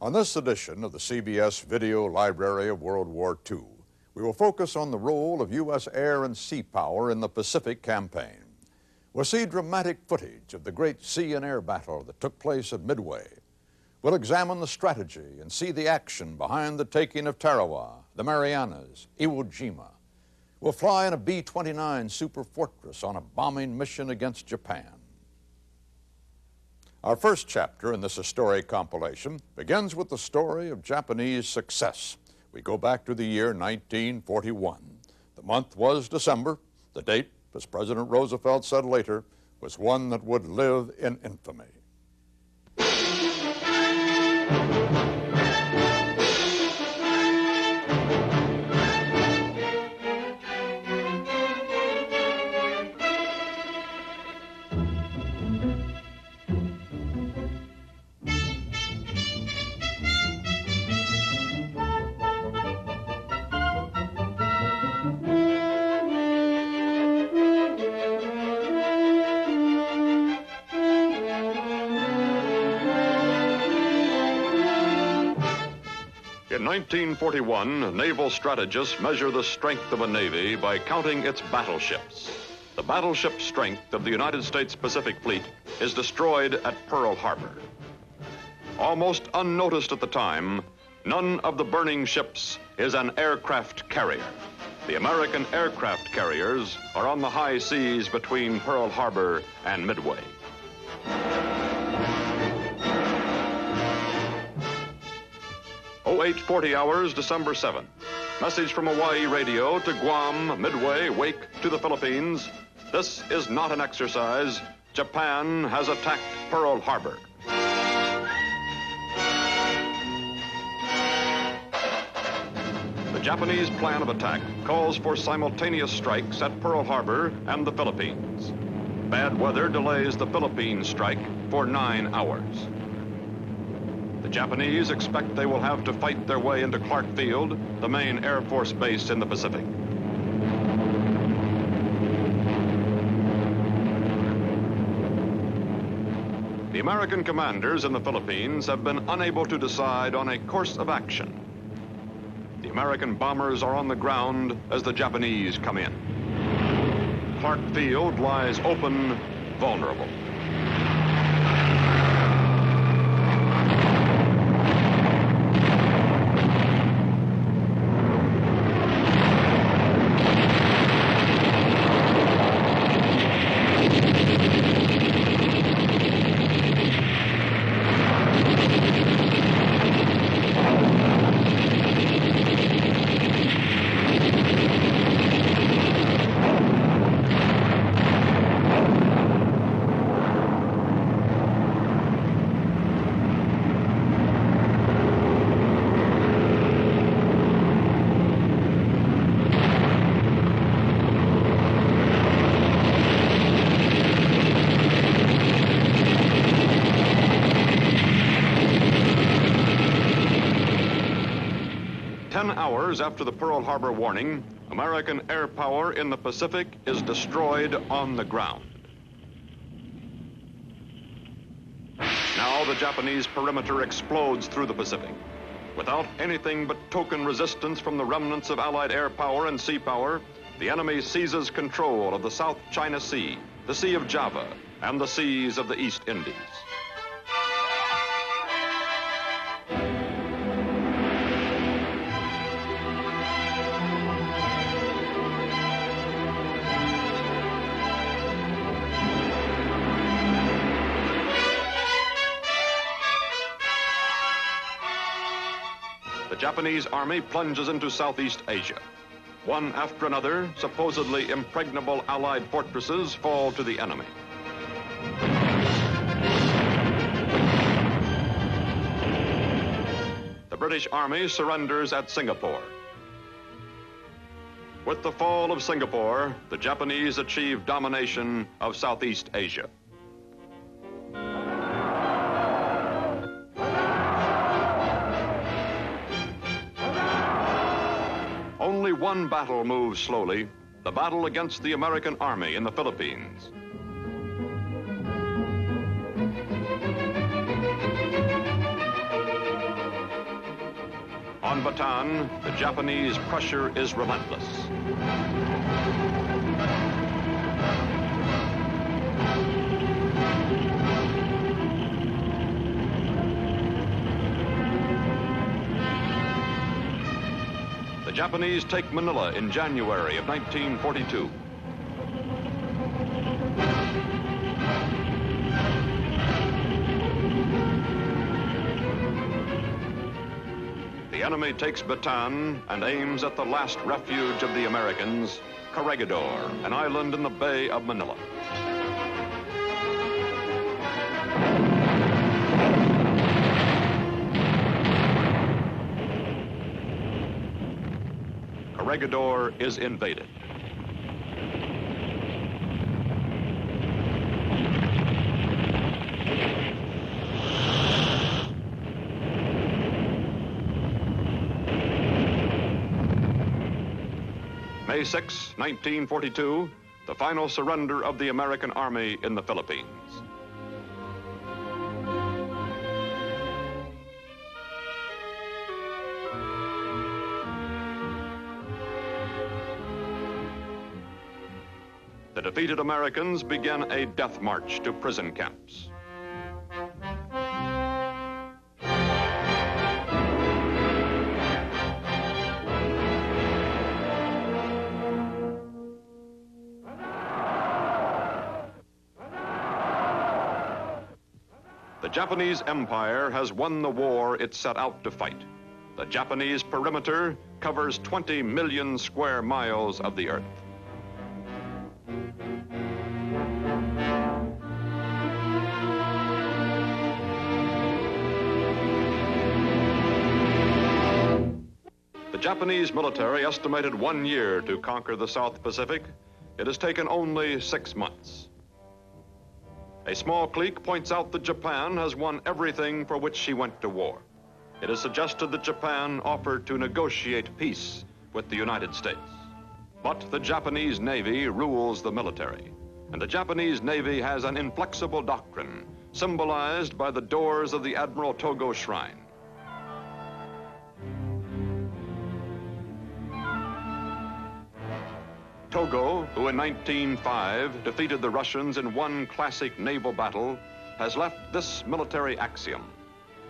On this edition of the CBS Video Library of World War II, we will focus on the role of U.S. air and sea power in the Pacific Campaign. We'll see dramatic footage of the great sea and air battle that took place at Midway. We'll examine the strategy and see the action behind the taking of Tarawa, the Marianas, Iwo Jima. We'll fly in a B-29 Super Fortress on a bombing mission against Japan. Our first chapter in this historic compilation begins with the story of Japanese success. We go back to the year 1941. The month was December. The date, as President Roosevelt said later, was one that would live in infamy. In 1941, naval strategists measure the strength of a navy by counting its battleships. The battleship strength of the United States Pacific Fleet is destroyed at Pearl Harbor. Almost unnoticed at the time, none of the burning ships is an aircraft carrier. The American aircraft carriers are on the high seas between Pearl Harbor and Midway. Oh, 8:40 hours, December 7th. Message from Hawaii radio to Guam, Midway, Wake to the Philippines. This is not an exercise. Japan has attacked Pearl Harbor. The Japanese plan of attack calls for simultaneous strikes at Pearl Harbor and the Philippines. Bad weather delays the Philippines strike for 9 hours. The Japanese expect they will have to fight their way into Clark Field, the main Air Force base in the Pacific. The American commanders in the Philippines have been unable to decide on a course of action. The American bombers are on the ground as the Japanese come in. Clark Field lies open, vulnerable. Hours after the Pearl Harbor warning, American air power in the Pacific is destroyed on the ground. Now the Japanese perimeter explodes through the Pacific. Without anything but token resistance from the remnants of Allied air power and sea power, the enemy seizes control of the South China Sea, the Sea of Java, and the seas of the East Indies. The Japanese army plunges into Southeast Asia. One after another, supposedly impregnable Allied fortresses fall to the enemy. The British army surrenders at Singapore. With the fall of Singapore, the Japanese achieve domination of Southeast Asia. Only one battle moves slowly, the battle against the American army in the Philippines. On Bataan, the Japanese pressure is relentless. The Japanese take Manila in January of 1942. The enemy takes Bataan and aims at the last refuge of the Americans, Corregidor, an island in the Bay of Manila. Corregidor is invaded. May 6, 1942, the final surrender of the American Army in the Philippines. The defeated Americans began a death march to prison camps. The Japanese Empire has won the war it set out to fight. The Japanese perimeter covers 20 million square miles of the earth. The Japanese military estimated 1 year to conquer the South Pacific. It has taken only 6 months. A small clique points out that Japan has won everything for which she went to war. It is suggested that Japan offered to negotiate peace with the United States. But the Japanese Navy rules the military, and the Japanese Navy has an inflexible doctrine, symbolized by the doors of the Admiral Togo Shrine. Togo, who in 1905 defeated the Russians in one classic naval battle, has left this military axiom: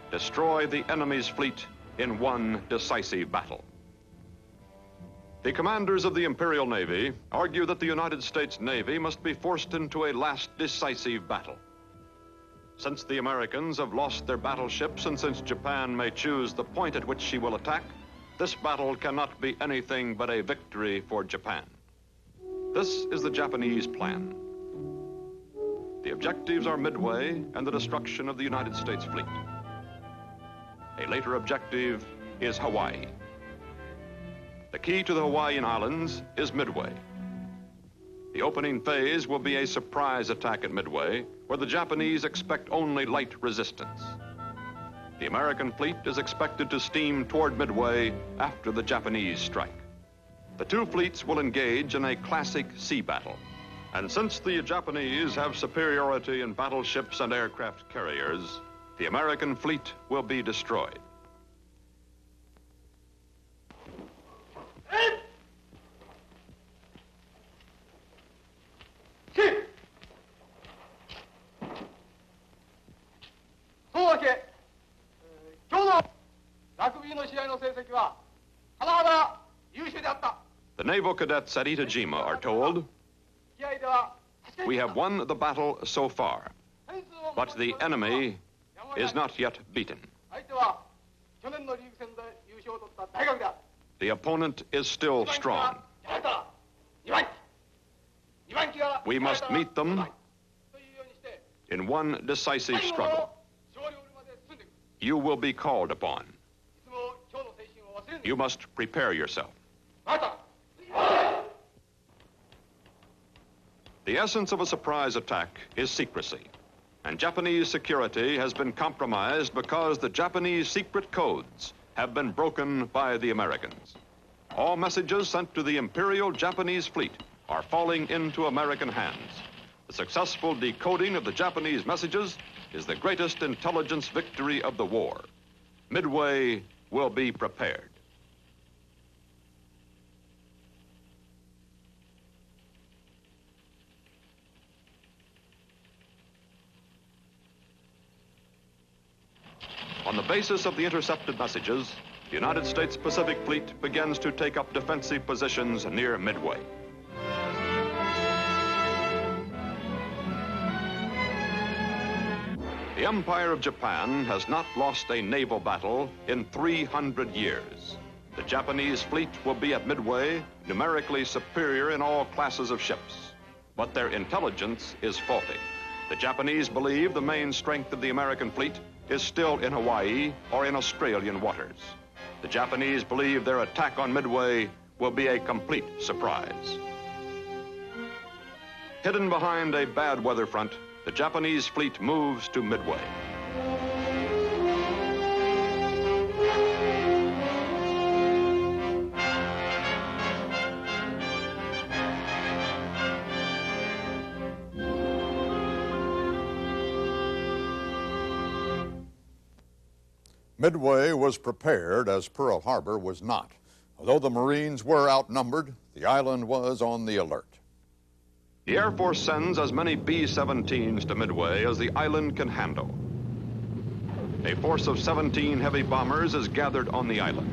destroy the enemy's fleet in one decisive battle. The commanders of the Imperial Navy argue that the United States Navy must be forced into a last decisive battle. Since the Americans have lost their battleships and since Japan may choose the point at which she will attack, this battle cannot be anything but a victory for Japan. This is the Japanese plan. The objectives are Midway and the destruction of the United States fleet. A later objective is Hawaii. The key to the Hawaiian Islands is Midway. The opening phase will be a surprise attack at Midway, where the Japanese expect only light resistance. The American fleet is expected to steam toward Midway after the Japanese strike. The two fleets will engage in a classic sea battle. And since the Japanese have superiority in battleships and aircraft carriers, the American fleet will be destroyed. The naval cadets at Itajima are told, "We have won the battle so far, but the enemy is not yet beaten. The opponent is still strong. We must meet them in one decisive struggle. You will be called upon. You must prepare yourself." The essence of a surprise attack is secrecy, and Japanese security has been compromised because the Japanese secret codes have been broken by the Americans. All messages sent to the Imperial Japanese fleet are falling into American hands. The successful decoding of the Japanese messages is the greatest intelligence victory of the war. Midway will be prepared. On the basis of the intercepted messages, the United States Pacific Fleet begins to take up defensive positions near Midway. The Empire of Japan has not lost a naval battle in 300 years. The Japanese fleet will be at Midway, numerically superior in all classes of ships. But their intelligence is faulty. The Japanese believe the main strength of the American fleet is still in Hawaii or in Australian waters. The Japanese believe their attack on Midway will be a complete surprise. Hidden behind a bad weather front, the Japanese fleet moves to Midway. Midway was prepared as Pearl Harbor was not. Although the Marines were outnumbered, the island was on the alert. The Air Force sends as many B-17s to Midway as the island can handle. A force of 17 heavy bombers is gathered on the island.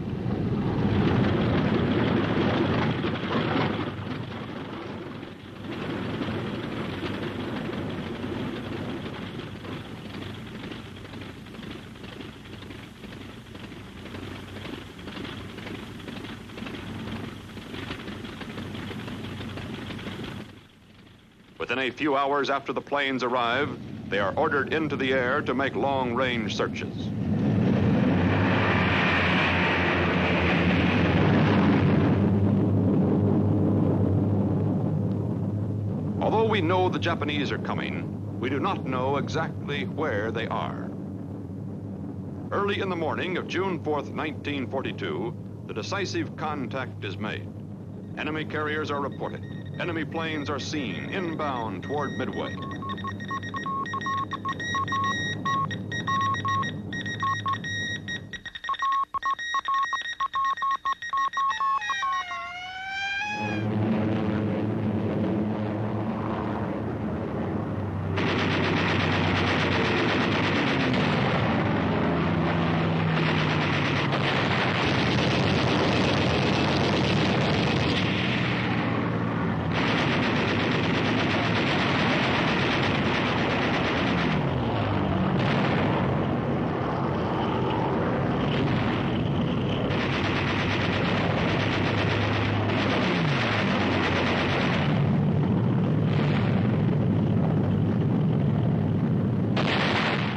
Within a few hours after the planes arrive, they are ordered into the air to make long-range searches. Although we know the Japanese are coming, we do not know exactly where they are. Early in the morning of June 4th, 1942, the decisive contact is made. Enemy carriers are reported. Enemy planes are seen inbound toward Midway.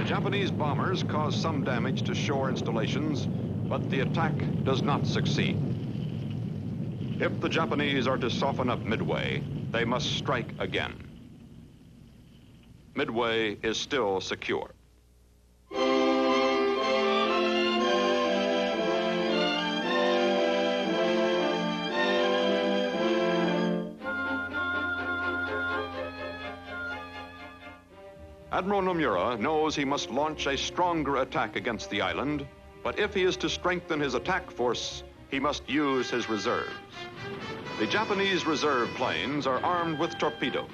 Japanese bombers cause some damage to shore installations, but the attack does not succeed. If the Japanese are to soften up Midway, they must strike again. Midway is still secure. Admiral Nomura knows he must launch a stronger attack against the island, but if he is to strengthen his attack force, he must use his reserves. The Japanese reserve planes are armed with torpedoes.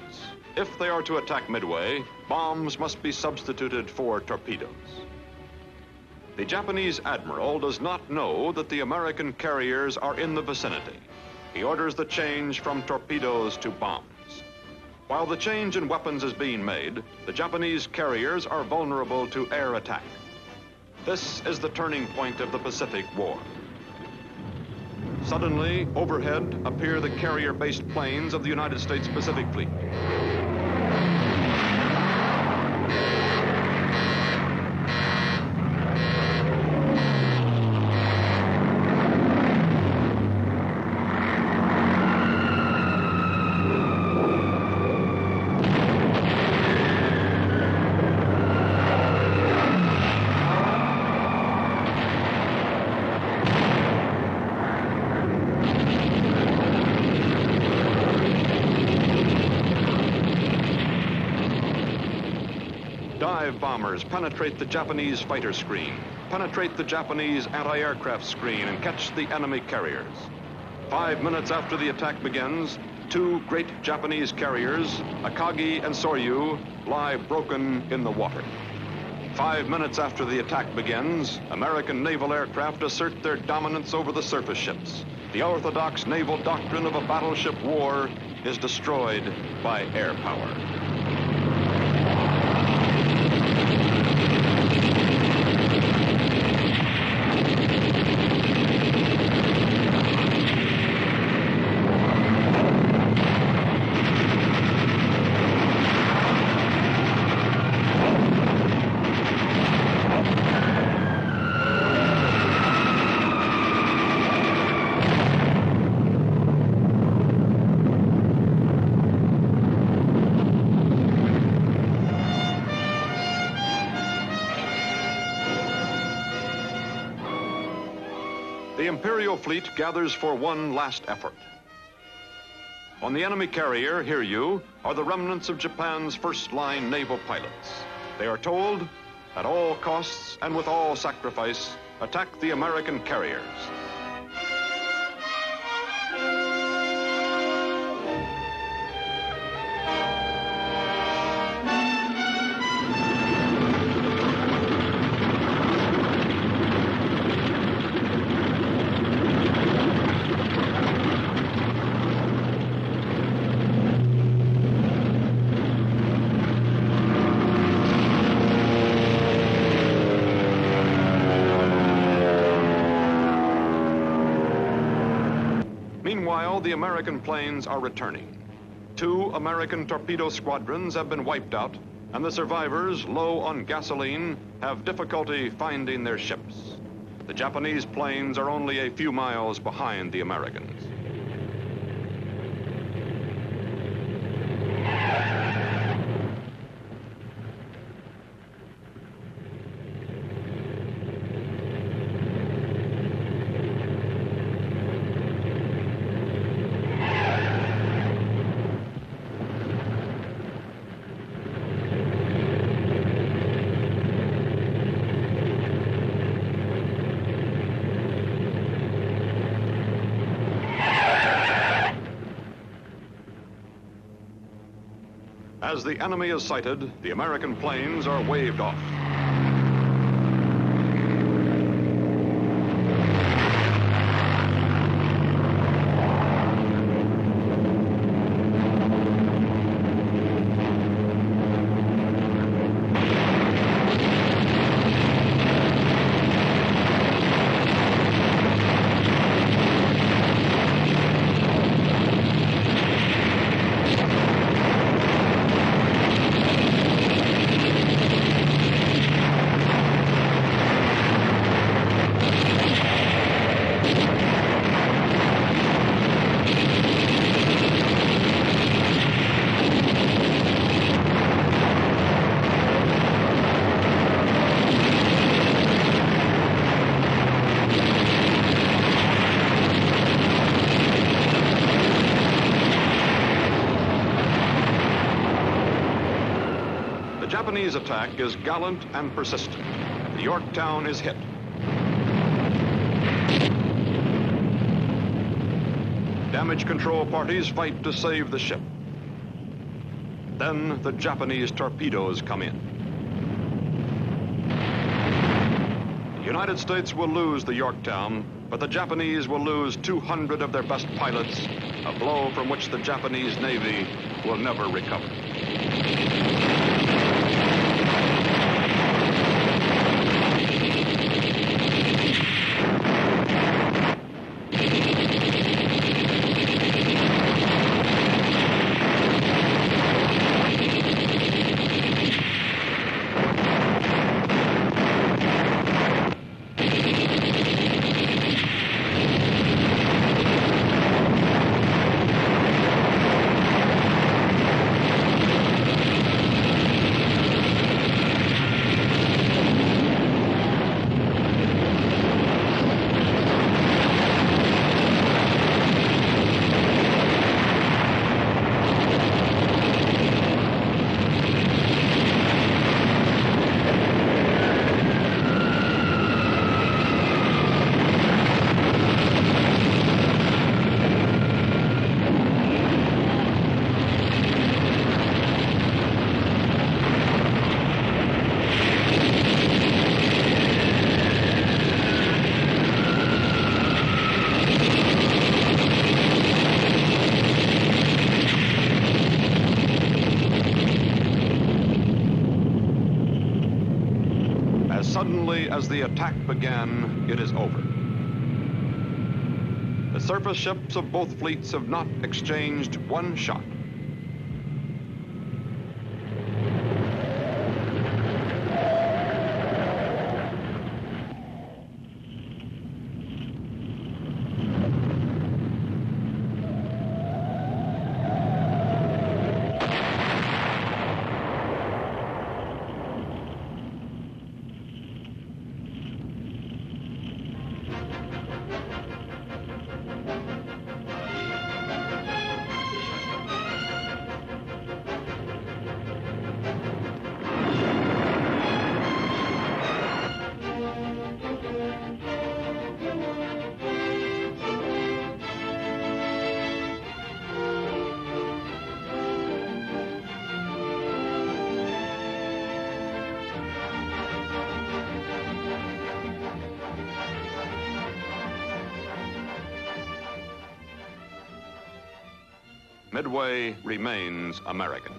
If they are to attack Midway, bombs must be substituted for torpedoes. The Japanese admiral does not know that the American carriers are in the vicinity. He orders the change from torpedoes to bombs. While the change in weapons is being made, the Japanese carriers are vulnerable to air attack. This is the turning point of the Pacific War. Suddenly, overhead appear the carrier-based planes of the United States Pacific Fleet. Dive bombers penetrate the Japanese fighter screen, penetrate the Japanese anti-aircraft screen, and catch the enemy carriers. 5 minutes after the attack begins, two great Japanese carriers, Akagi and Soryu, lie broken in the water. 5 minutes after the attack begins, American naval aircraft assert their dominance over the surface ships. The orthodox naval doctrine of a battleship war is destroyed by air power. The Imperial fleet gathers for one last effort. On the enemy carrier, hear you, are the remnants of Japan's first-line naval pilots. They are told, at all costs and with all sacrifice, attack the American carriers. Meanwhile, the American planes are returning. 2 American torpedo squadrons have been wiped out, and the survivors, low on gasoline, have difficulty finding their ships. The Japanese planes are only a few miles behind the Americans. As the enemy is sighted, the American planes are waved off. The Japanese attack is gallant and persistent. The Yorktown is hit. Damage control parties fight to save the ship. Then the Japanese torpedoes come in. The United States will lose the Yorktown, but the Japanese will lose 200 of their best pilots, a blow from which the Japanese Navy will never recover. suddenly as the attack began, it is over. The surface ships of both fleets have not exchanged one shot. Midway remains American.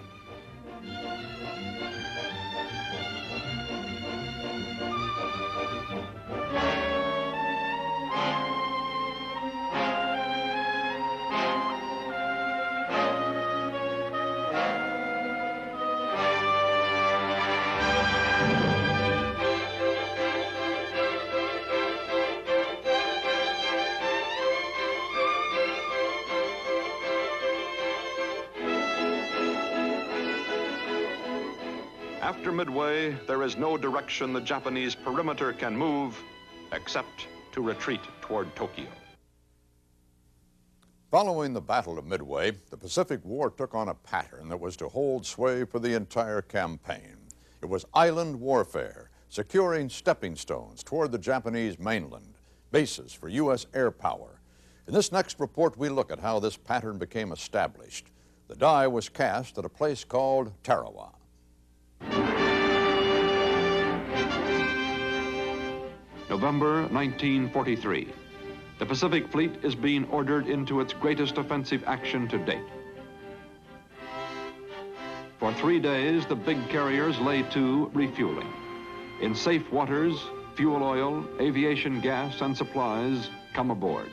After Midway, there is no direction the Japanese perimeter can move except to retreat toward Tokyo. Following the Battle of Midway, the Pacific War took on a pattern that was to hold sway for the entire campaign. It was island warfare, securing stepping stones toward the Japanese mainland, bases for U.S. air power. In this next report, we look at how this pattern became established. The die was cast at a place called Tarawa. November 1943. The Pacific Fleet is being ordered into its greatest offensive action to date. For 3 days, the big carriers lay to refueling. In safe waters, fuel oil, aviation gas, and supplies come aboard.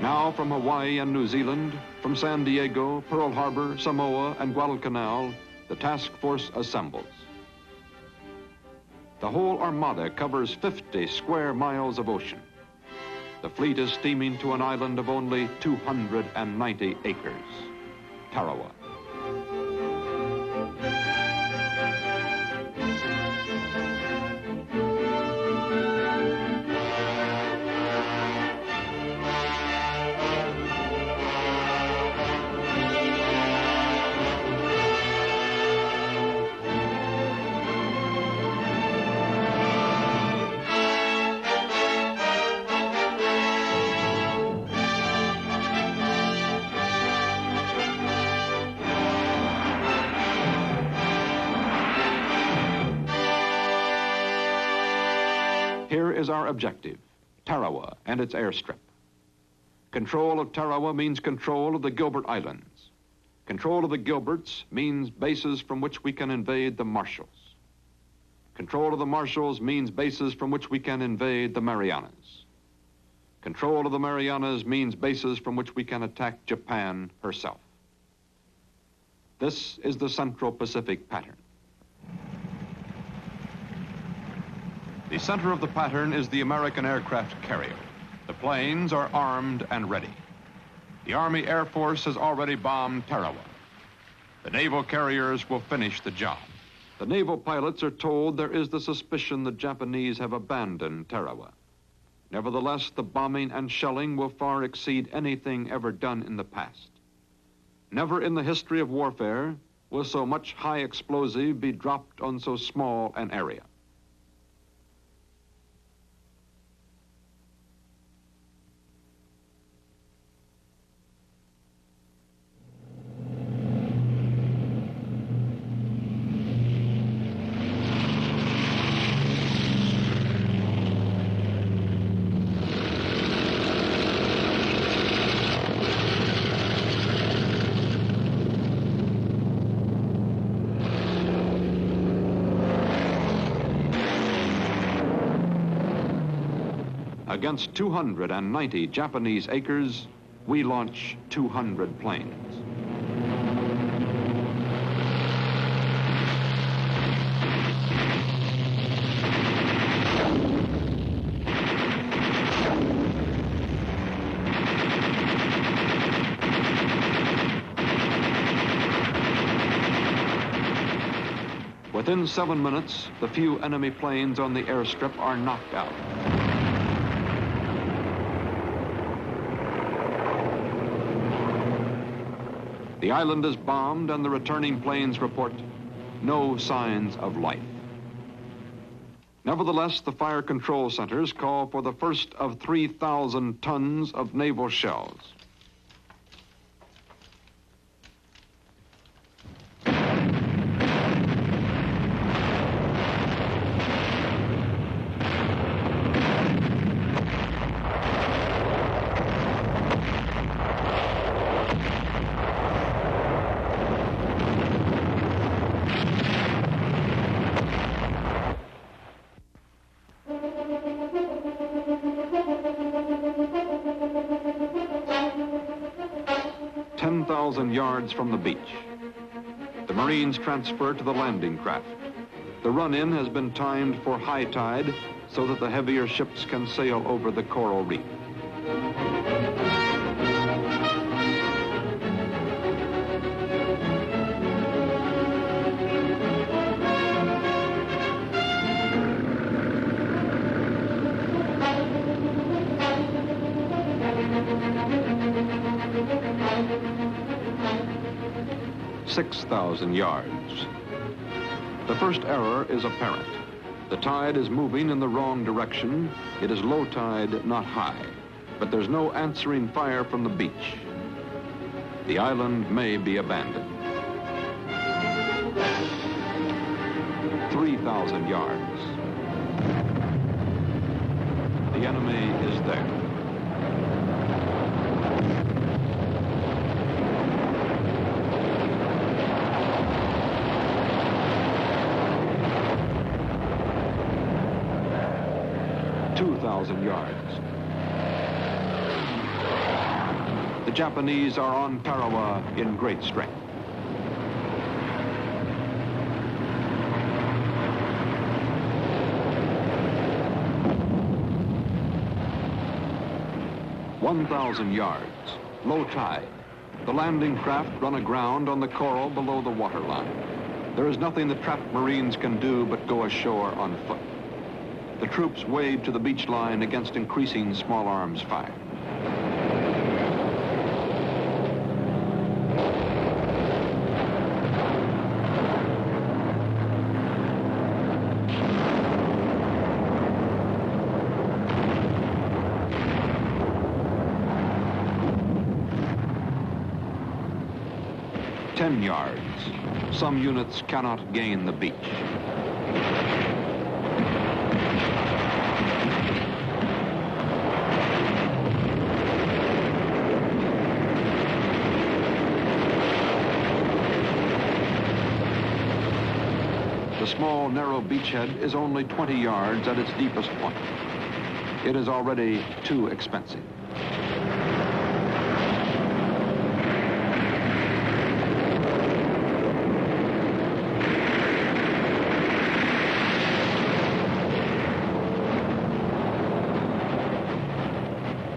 Now from Hawaii and New Zealand, from San Diego, Pearl Harbor, Samoa, and Guadalcanal, the task force assembles. The whole armada covers 50 square miles of ocean. The fleet is steaming to an island of only 290 acres, Tarawa. Here is our objective, Tarawa and its airstrip. Control of Tarawa means control of the Gilbert Islands. Control of the Gilberts means bases from which we can invade the Marshalls. Control of the Marshalls means bases from which we can invade the Marianas. Control of the Marianas means bases from which we can attack Japan herself. This is the Central Pacific pattern. The center of the pattern is the American aircraft carrier. The planes are armed and ready. The Army Air Force has already bombed Tarawa. The naval carriers will finish the job. The naval pilots are told there is the suspicion the Japanese have abandoned Tarawa. Nevertheless, the bombing and shelling will far exceed anything ever done in the past. Never in the history of warfare will so much high explosive be dropped on so small an area. Against 290 Japanese acres, we launch 200 planes. Within 7 minutes, the few enemy planes on the airstrip are knocked out. The island is bombed and the returning planes report no signs of life. Nevertheless, the fire control centers call for the first of 3,000 tons of naval shells. Yards from the beach. The Marines transfer to the landing craft. The run-in has been timed for high tide so that the heavier ships can sail over the coral reef. "6,000 yards. The first error is apparent. The tide is moving in the wrong direction. It is low tide, not high. But there's no answering fire from the beach. The island may be abandoned. 3,000 yards. The enemy is there. Yards. The Japanese are on Tarawa in great strength. "1,000 yards. Low tide. The landing craft run aground on the coral below the waterline. There is nothing the trapped Marines can do but go ashore on foot. The troops wade to the beach line against increasing small arms fire. "10 yards. Some units cannot gain the beach. The small, narrow beachhead is only 20 yards at its deepest point. It is already too expensive.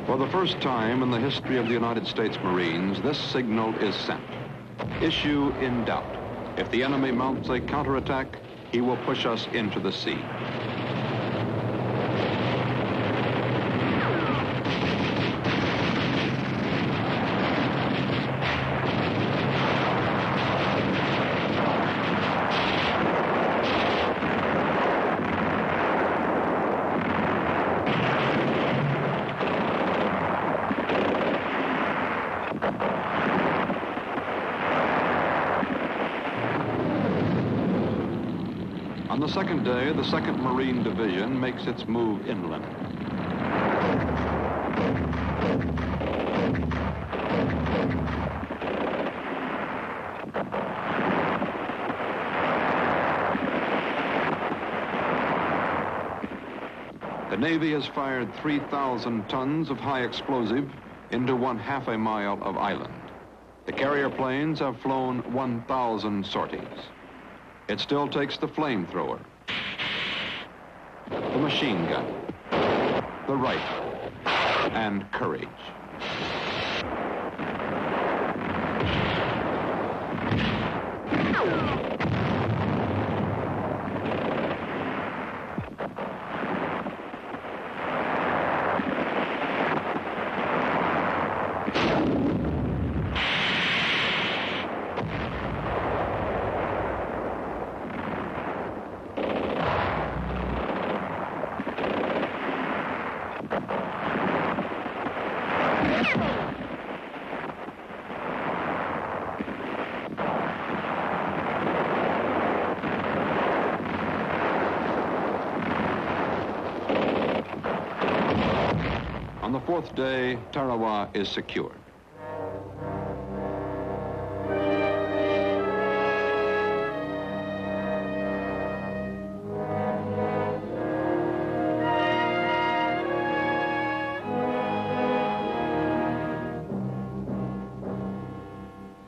For the first time in the history of the United States Marines, this signal is sent. Issue in doubt. If the enemy mounts a counterattack, he will push us into the sea. On the second day, the 2nd Marine Division makes its move inland. The Navy has fired 3,000 tons of high explosive into 1/2 mile of island. The carrier planes have flown 1,000 sorties. It still takes the flamethrower, the machine gun, the rifle, and courage. On the 4th day, Tarawa is secured.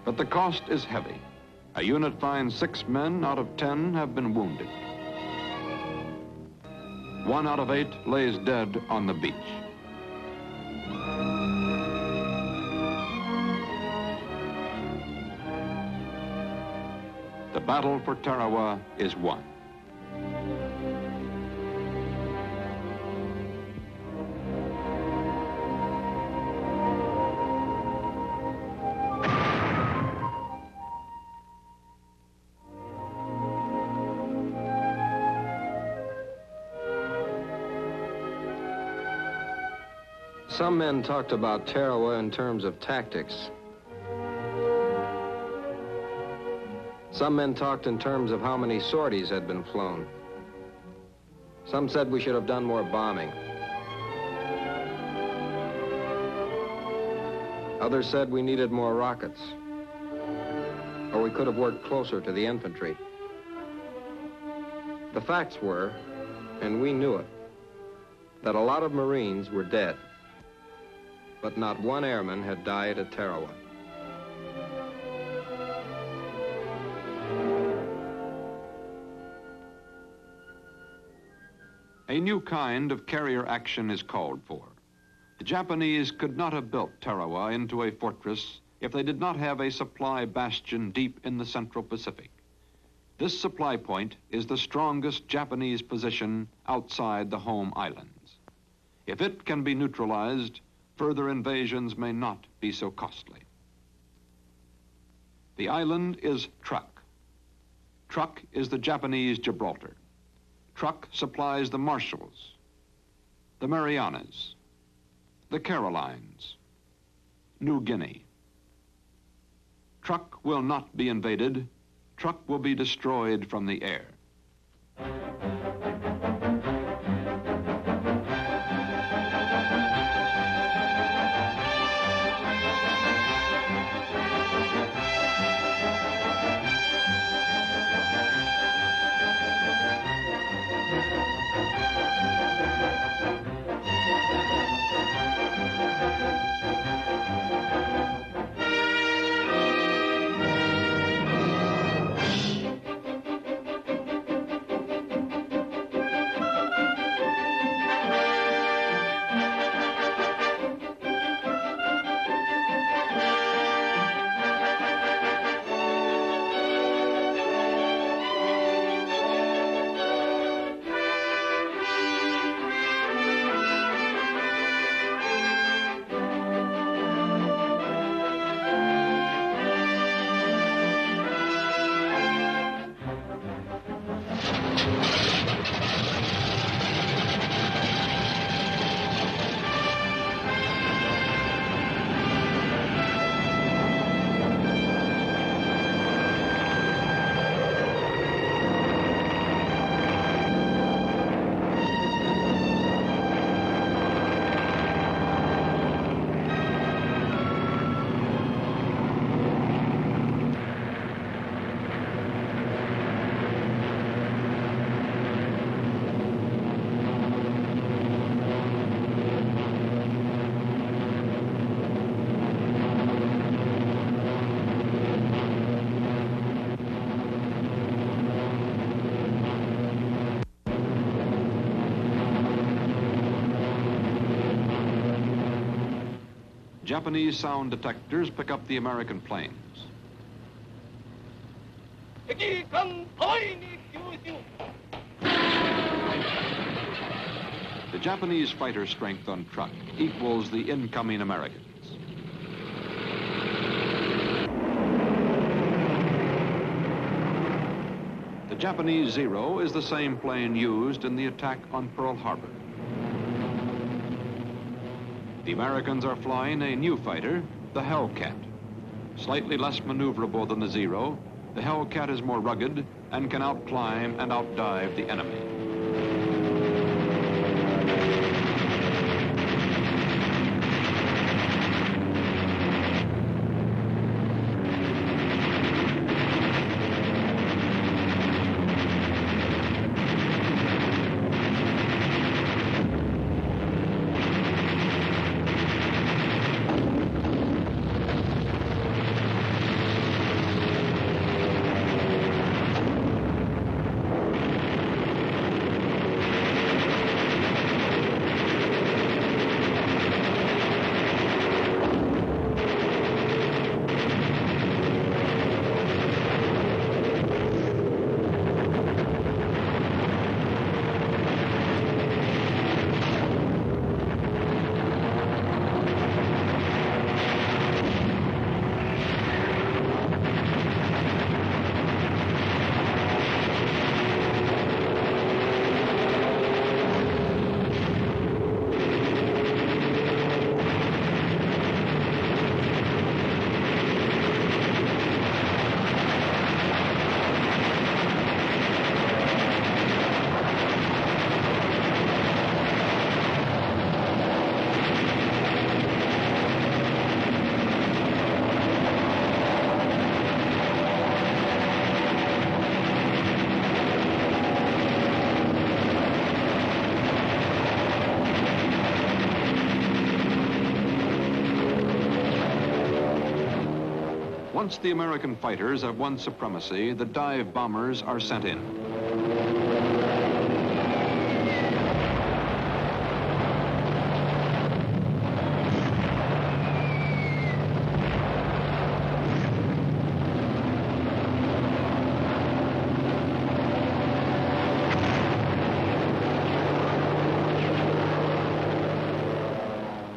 But the cost is heavy. A unit finds 6 men out of 10 have been wounded. 1 out of 8 lays dead on the beach. The battle for Tarawa is won. Some men talked about Tarawa in terms of tactics. Some men talked in terms of how many sorties had been flown. Some said we should have done more bombing. Others said we needed more rockets, or we could have worked closer to the infantry. The facts were, and we knew it, that a lot of Marines were dead, but not one airman had died at Tarawa. A new kind of carrier action is called for. The Japanese could not have built Tarawa into a fortress if they did not have a supply bastion deep in the Central Pacific. This supply point is the strongest Japanese position outside the home islands. If it can be neutralized, further invasions may not be so costly. The island is Truk. Truk is the Japanese Gibraltar. Truk supplies the Marshalls, the Marianas, the Carolines, New Guinea. Truk will not be invaded. Truk will be destroyed from the air. Japanese sound detectors pick up the American planes. The Japanese fighter strength on truck equals the incoming Americans. The Japanese Zero is the same plane used in the attack on Pearl Harbor. The Americans are flying a new fighter, the Hellcat. Slightly less maneuverable than the Zero, the Hellcat is more rugged and can outclimb and outdive the enemy. Once the American fighters have won supremacy, the dive bombers are sent in.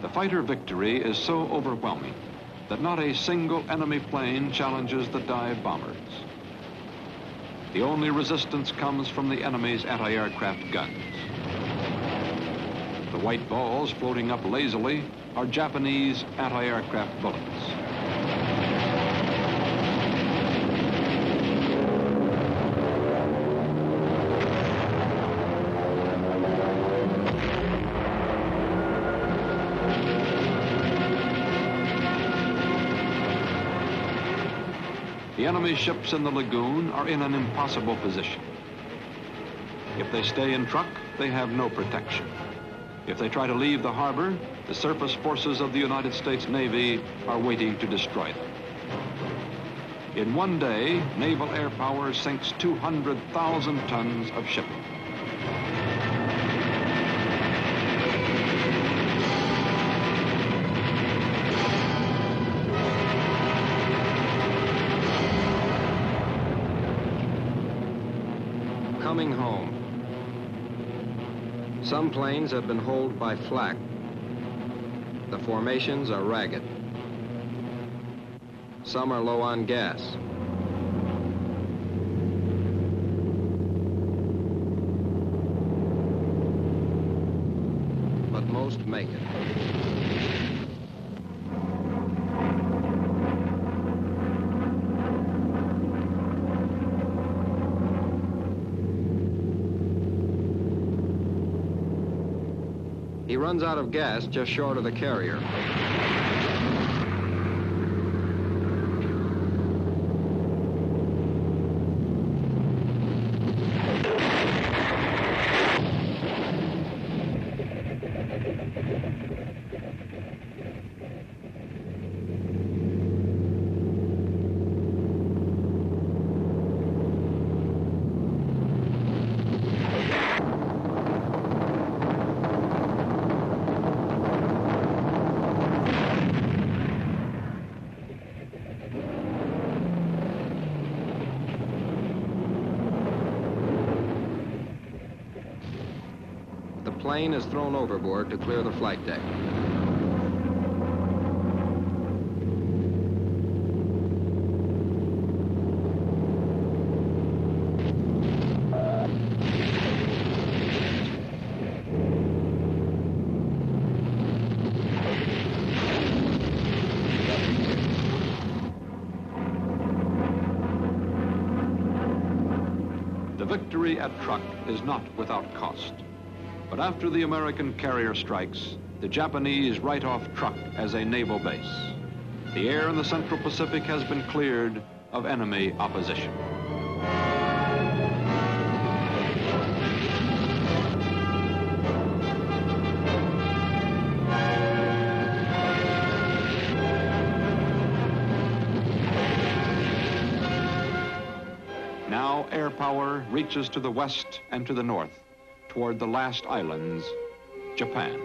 The fighter victory is so overwhelming that not a single enemy plane challenges the dive bombers. The only resistance comes from the enemy's anti-aircraft guns. The white balls floating up lazily are Japanese anti-aircraft bullets. The enemy ships in the lagoon are in an impossible position. If they stay in truck, they have no protection. If they try to leave the harbor, the surface forces of the United States Navy are waiting to destroy them. In one day, naval air power sinks 200,000 tons of shipping. Coming home. Some planes have been holed by flak. The formations are ragged. Some are low on gas. But most make it. He runs out of gas just short of the carrier. plane is thrown overboard to clear the flight deck. Victory at Truk is not without cost. But after the American carrier strikes, the Japanese write off Truk as a naval base. The air in the Central Pacific has been cleared of enemy opposition. Now air power reaches to the west and to the north, toward the last islands, Japan.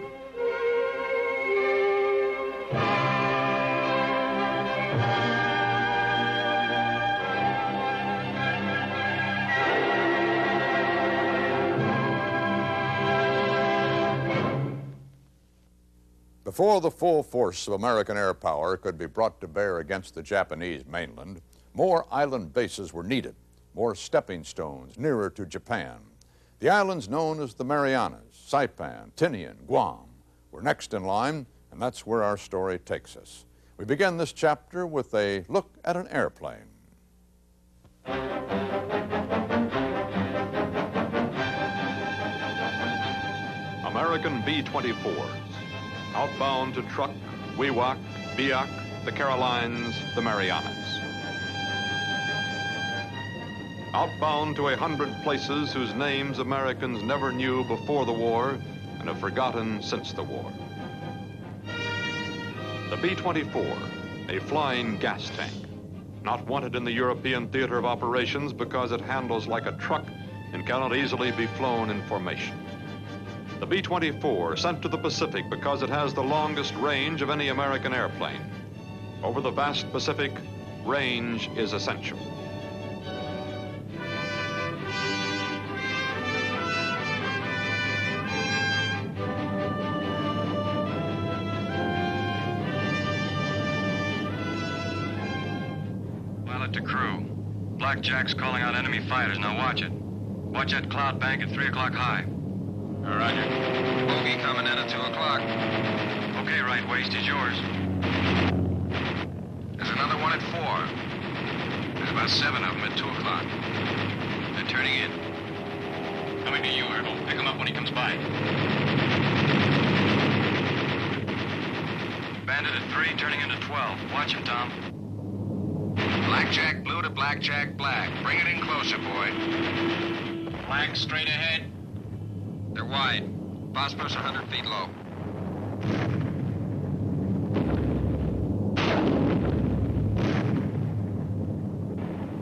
Before the full force of American air power could be brought to bear against the Japanese mainland, more island bases were needed, more stepping stones nearer to Japan. The islands known as the Marianas, Saipan, Tinian, Guam were next in line, and that's where our story takes us. We begin this chapter with a look at an airplane. American B-24s, outbound to Truk, Wewak, Biak, the Carolines, the Marianas. Outbound to 100 places whose names Americans never knew before the war and have forgotten since the war. The B-24, a flying gas tank, not wanted in the European theater of operations because it handles like a truck and cannot easily be flown in formation. The B-24 sent to the Pacific because it has the longest range of any American airplane. Over the vast Pacific, range is essential. To crew. Blackjack's calling out enemy fighters. Now watch it. Watch that cloud bank at 3 o'clock high. Roger. Bogey coming in at 2 o'clock. Okay, right waist is yours. There's another one at 4. There's about 7 of them at 2 o'clock. They're turning in. Coming to you, Ergo. Pick him up when he comes by. Bandit at 3, turning into 12. Watch him, Tom. Blackjack blue to blackjack black. Bring it in closer, boy. Black straight ahead. They're wide. Phosphorus 100 feet low.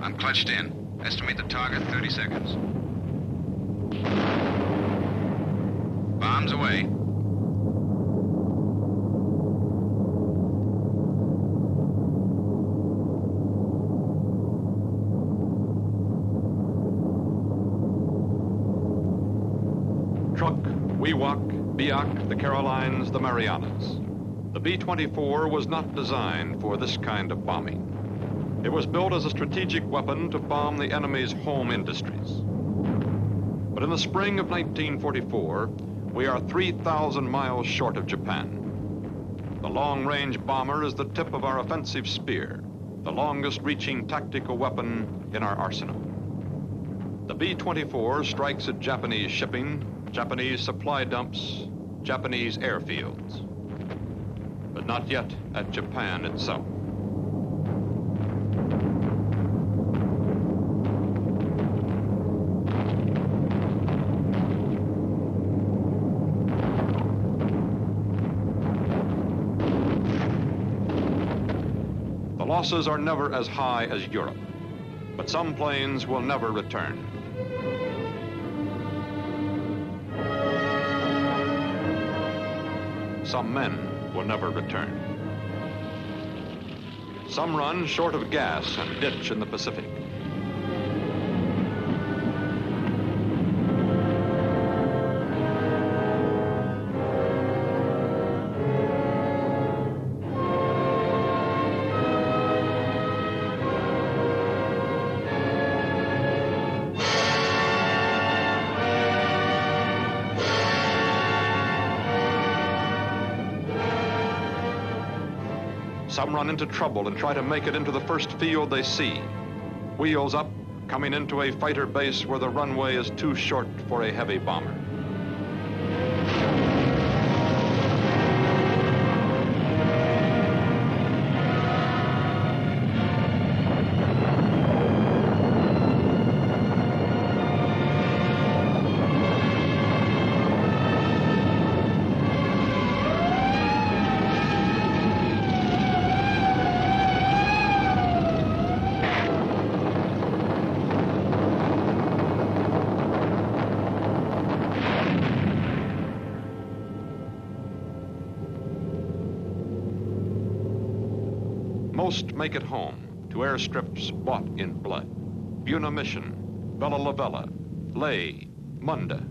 I'm clutched in. Estimate the target 30 seconds. Bombs away. Truk, Wewak, Biak, the Carolines, the Marianas. The B-24 was not designed for this kind of bombing. It was built as a strategic weapon to bomb the enemy's home industries. But in the spring of 1944, we are 3,000 miles short of Japan. The long-range bomber is the tip of our offensive spear, the longest-reaching tactical weapon in our arsenal. The B-24 strikes at Japanese shipping, Japanese supply dumps, Japanese airfields, but not yet at Japan itself. The losses are never as high as Europe, but some planes will never return. Some men will never return. Some run short of gas and ditch in the Pacific. Some run into trouble and try to make it into the first field they see. Wheels up, coming into a fighter base where the runway is too short for a heavy bomber. Most make it home to airstrips bought in blood. Buena Mission, Bella Lavella, Ley, Munda,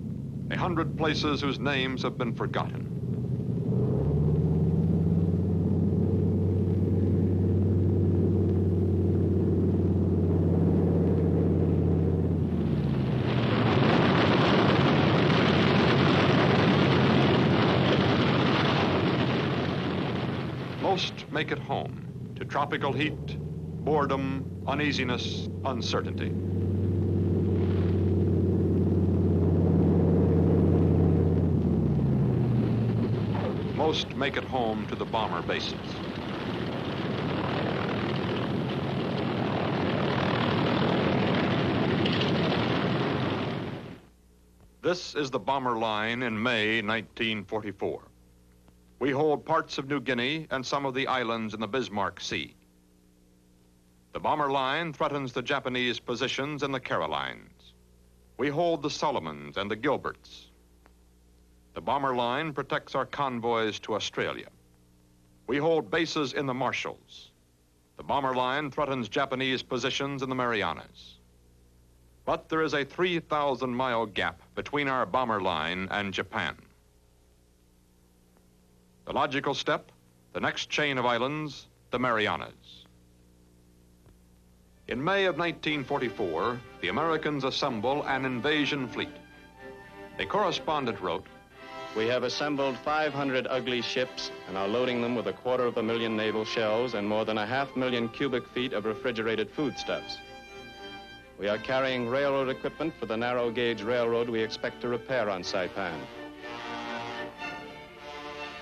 100 places whose names have been forgotten. Most make it home to tropical heat, boredom, uneasiness, uncertainty. Most make it home to the bomber bases. This is the bomber line in May 1944. We hold parts of New Guinea and some of the islands in the Bismarck Sea. The bomber line threatens the Japanese positions in the Carolines. We hold the Solomons and the Gilberts. The bomber line protects our convoys to Australia. We hold bases in the Marshalls. The bomber line threatens Japanese positions in the Marianas. But there is a 3,000-mile gap between our bomber line and Japan. The logical step, the next chain of islands, the Marianas. In May of 1944, the Americans assemble an invasion fleet. A correspondent wrote, "We have assembled 500 ugly ships and are loading them with 250,000 naval shells and more than 500,000 cubic feet of refrigerated foodstuffs. We are carrying railroad equipment for the narrow gauge railroad we expect to repair on Saipan.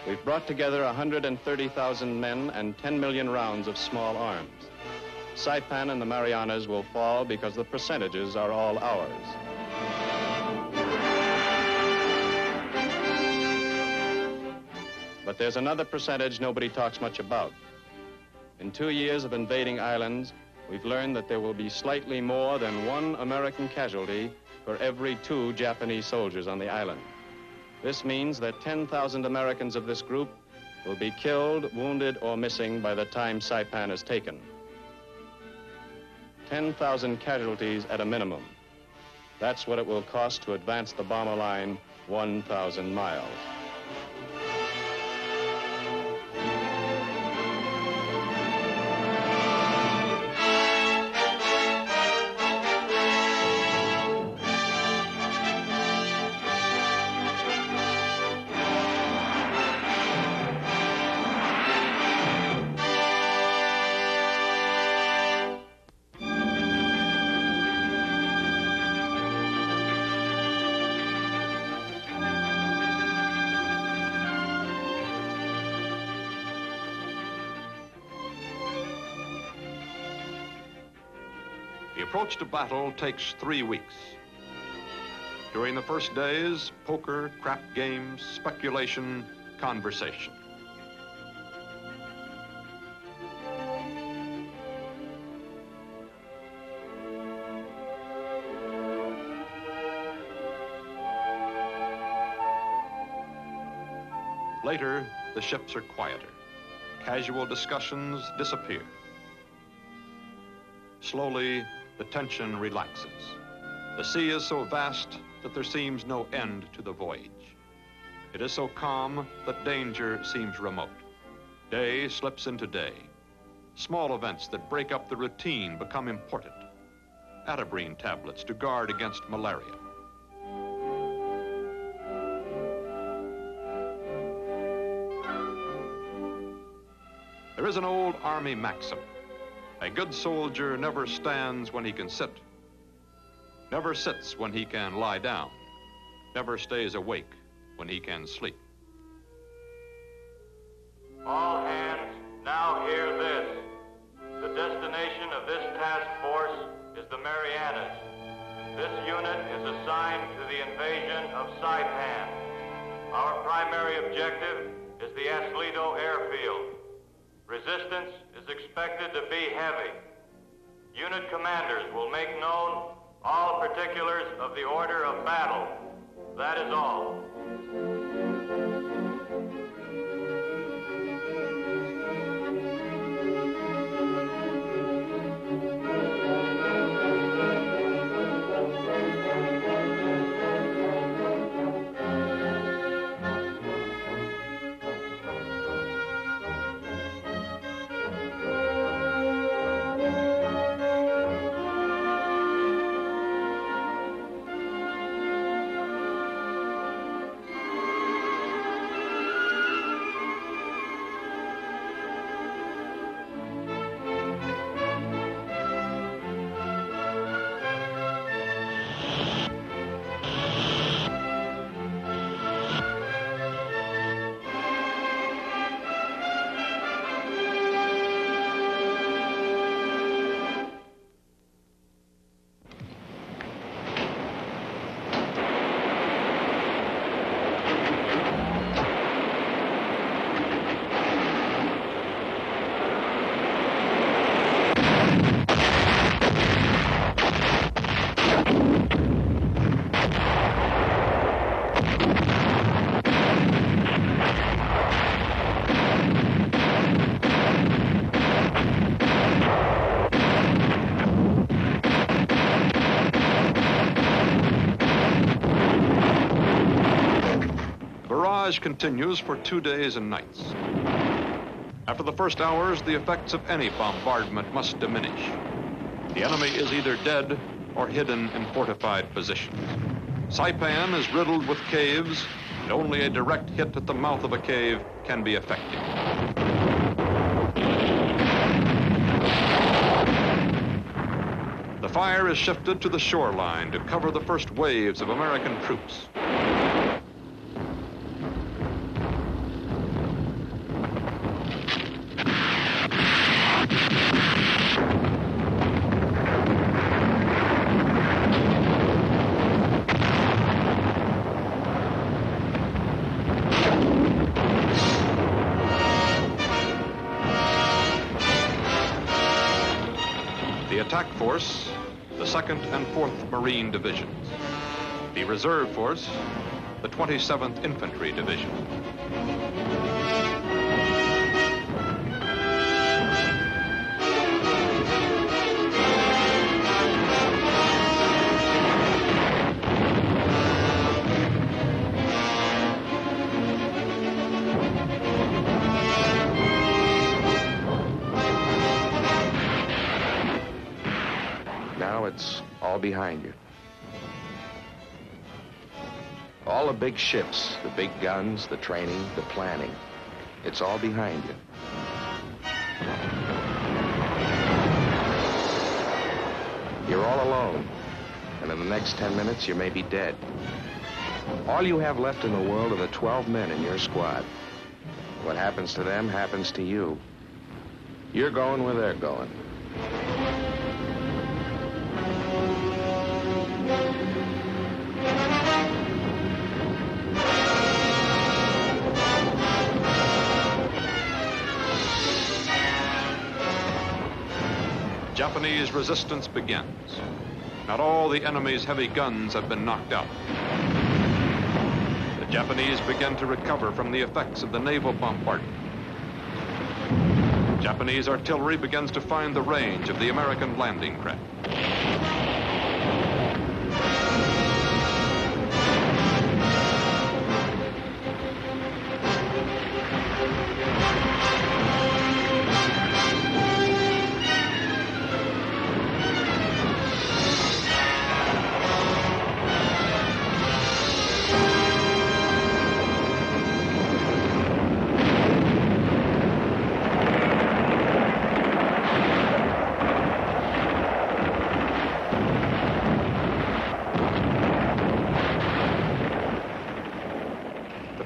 We've brought together 130,000 men and 10 million rounds of small arms. Saipan and the Marianas will fall because the percentages are all ours." But there's another percentage nobody talks much about. In 2 years of invading islands, we've learned that there will be slightly more than 1 American casualty for every 2 Japanese soldiers on the island. This means that 10,000 Americans of this group will be killed, wounded, or missing by the time Saipan is taken. 10,000 casualties at a minimum. That's what it will cost to advance the bomber line 1,000 miles. The approach to battle takes 3 weeks. During the first days, poker, crap games, speculation, conversation. Later, the ships are quieter. Casual discussions disappear. Slowly, the tension relaxes. The sea is so vast that there seems no end to the voyage. It is so calm that danger seems remote. Day slips into day. Small events that break up the routine become important. Atabrine tablets to guard against malaria. There is an old Army maxim. A good soldier never stands when he can sit, never sits when he can lie down, never stays awake when he can sleep. All hands, now hear this. The destination of this task force is the Marianas. This unit is assigned to the invasion of Saipan. Our primary objective is the Aslito airfield. Resistance is expected to be heavy. Unit commanders will make known all particulars of the order of battle. That is all. Continues for 2 days and nights. After the first hours, the effects of any bombardment must diminish. The enemy is either dead or hidden in fortified positions. Saipan is riddled with caves, and only a direct hit at the mouth of a cave can be effective. The fire is shifted to the shoreline to cover the first waves of American troops. Attack force, the 2nd and 4th Marine Divisions. The reserve force, the 27th Infantry Division. It's all behind you. All the big ships, the big guns, the training, the planning, it's all behind you. You're all alone, and in the next 10 minutes you may be dead. All you have left in the world are the 12 men in your squad. What happens to them happens to you. You're going where they're going. Japanese resistance begins. Not all the enemy's heavy guns have been knocked out. The Japanese begin to recover from the effects of the naval bombardment. Japanese artillery begins to find the range of the American landing craft.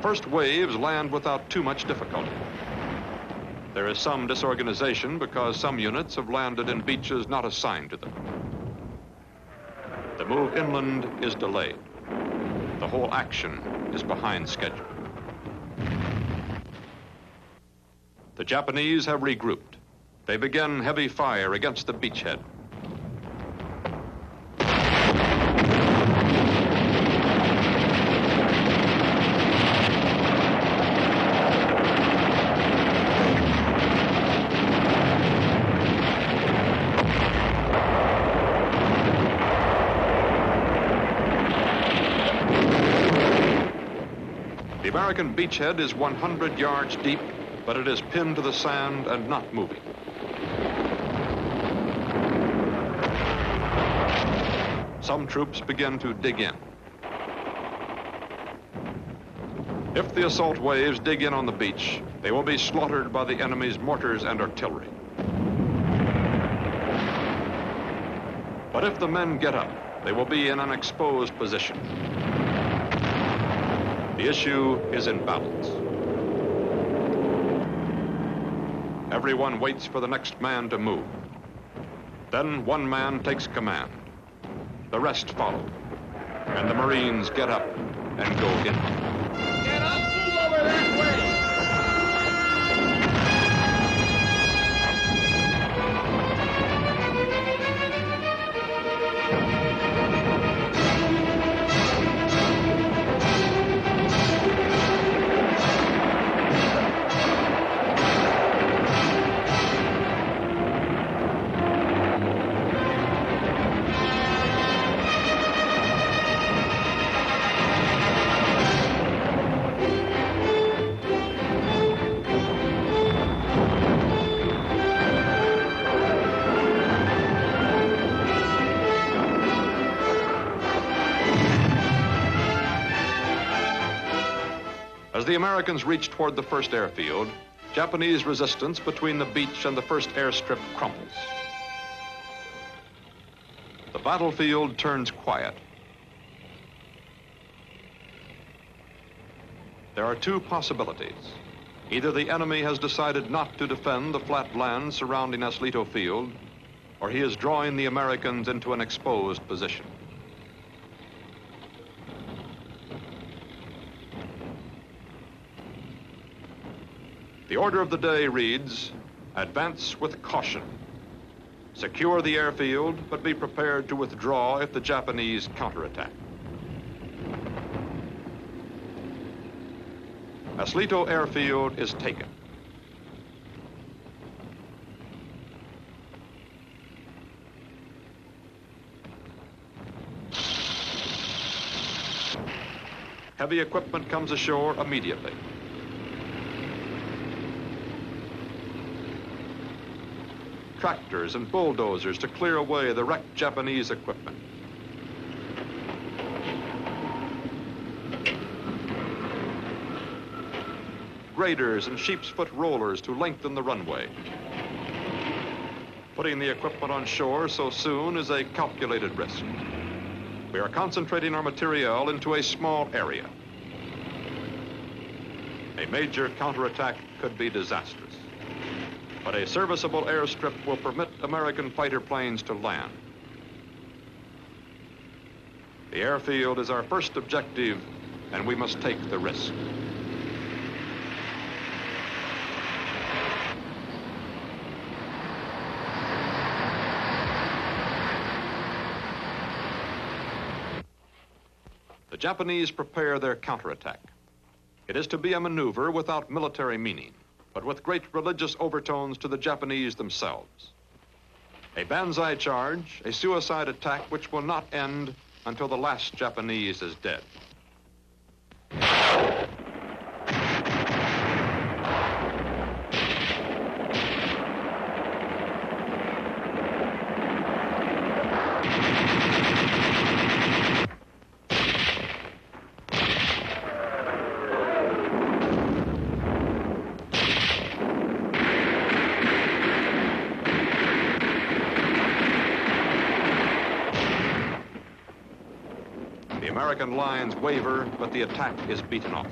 first waves land without too much difficulty. There is some disorganization because some units have landed in beaches not assigned to them. The move inland is delayed. The whole action is behind schedule. The Japanese have regrouped. They begin heavy fire against the beachhead. The American beachhead is 100 yards deep, but it is pinned to the sand and not moving. Some troops begin to dig in. If the assault waves dig in on the beach, they will be slaughtered by the enemy's mortars and artillery. But if the men get up, they will be in an exposed position. The issue is in balance. Everyone waits for the next man to move. Then one man takes command. The rest follow, and the Marines get up and go in. Get up, move over that way! As the Americans reach toward the first airfield, Japanese resistance between the beach and the first airstrip crumbles. The battlefield turns quiet. There are two possibilities. Either the enemy has decided not to defend the flat land surrounding Aslito Field, or he is drawing the Americans into an exposed position. The order of the day reads, advance with caution. Secure the airfield, but be prepared to withdraw if the Japanese counterattack. Aslito Airfield is taken. Heavy equipment comes ashore immediately. Tractors and bulldozers to clear away the wrecked Japanese equipment. Graders and sheep's foot rollers to lengthen the runway. Putting the equipment on shore so soon is a calculated risk. We are concentrating our material into a small area. A major counterattack could be disastrous. But a serviceable airstrip will permit American fighter planes to land. The airfield is our first objective, and we must take the risk. The Japanese prepare their counterattack. It is to be a maneuver without military meaning, but with great religious overtones to the Japanese themselves. A banzai charge, a suicide attack which will not end until the last Japanese is dead. The American lines waver, but the attack is beaten off.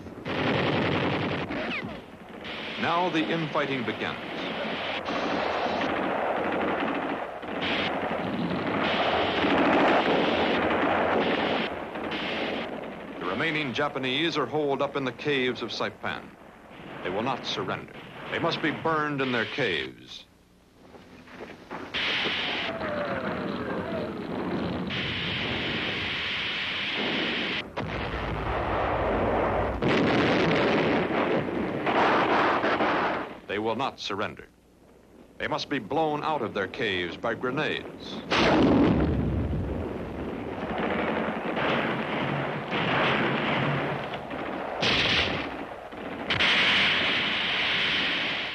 Now the infighting begins. The remaining Japanese are holed up in the caves of Saipan. They will not surrender. They must be burned in their caves. They will not surrender. They must be blown out of their caves by grenades.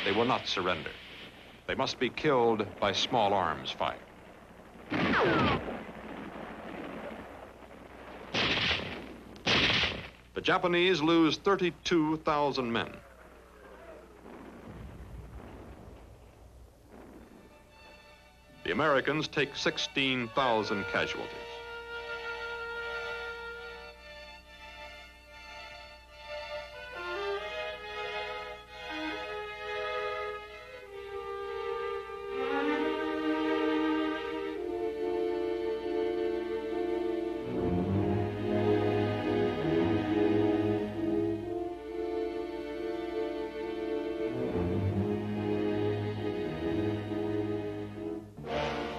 They will not surrender. They must be killed by small arms fire. The Japanese lose 32,000 men. The Americans take 16,000 casualties.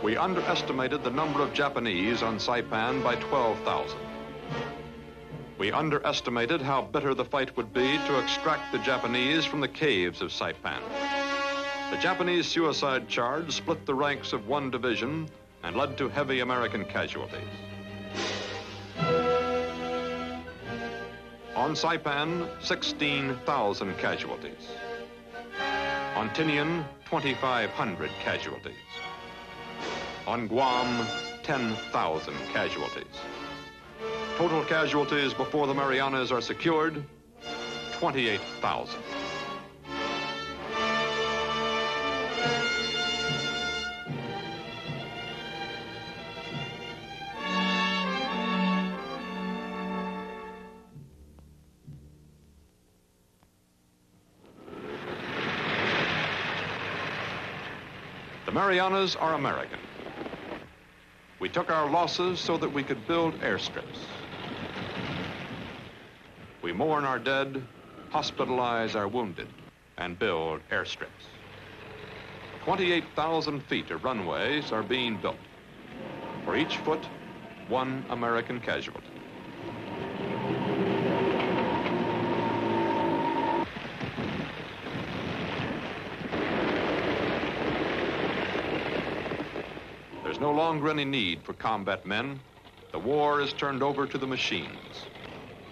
We underestimated the number of Japanese on Saipan by 12,000. We underestimated how bitter the fight would be to extract the Japanese from the caves of Saipan. The Japanese suicide charge split the ranks of one division and led to heavy American casualties. On Saipan, 16,000 casualties. On Tinian, 2,500 casualties. On Guam, 10,000 casualties. Total casualties before the Marianas are secured, 28,000. The Marianas are American. We took our losses so that we could build airstrips. We mourn our dead, hospitalize our wounded, and build airstrips. 28,000 feet of runways are being built. For each foot, one American casualty. There's no longer any need for combat men. The war is turned over to the machines.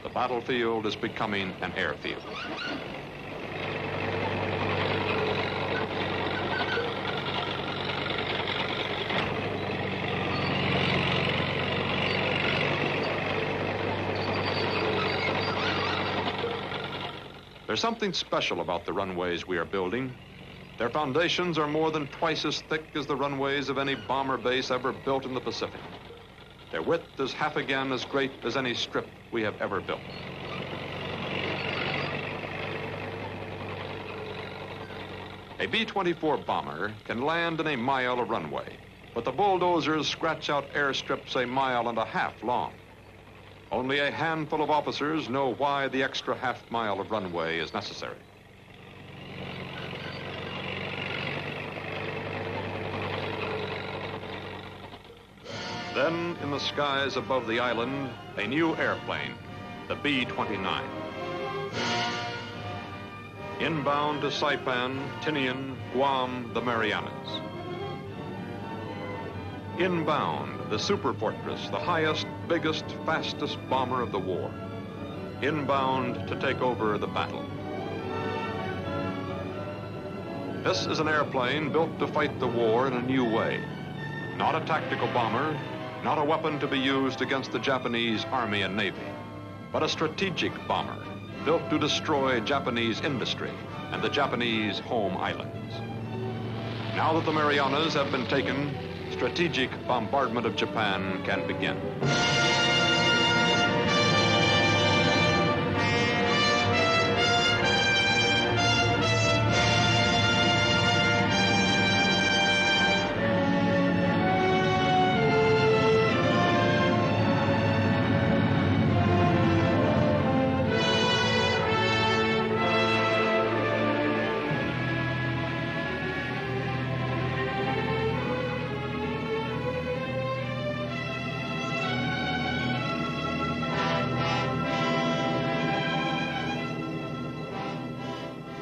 The battlefield is becoming an airfield. There's something special about the runways we are building. Their foundations are more than twice as thick as the runways of any bomber base ever built in the Pacific. Their width is half again as great as any strip we have ever built. A B-24 bomber can land in a mile of runway, but the bulldozers scratch out airstrips a mile and a half long. Only a handful of officers know why the extra half mile of runway is necessary. Then, in the skies above the island, a new airplane, the B-29. Inbound to Saipan, Tinian, Guam, the Marianas. Inbound, the super fortress, the highest, biggest, fastest bomber of the war. Inbound to take over the battle. This is an airplane built to fight the war in a new way. Not a tactical bomber, not a weapon to be used against the Japanese Army and Navy, but a strategic bomber built to destroy Japanese industry and the Japanese home islands. Now that the Marianas have been taken, strategic bombardment of Japan can begin.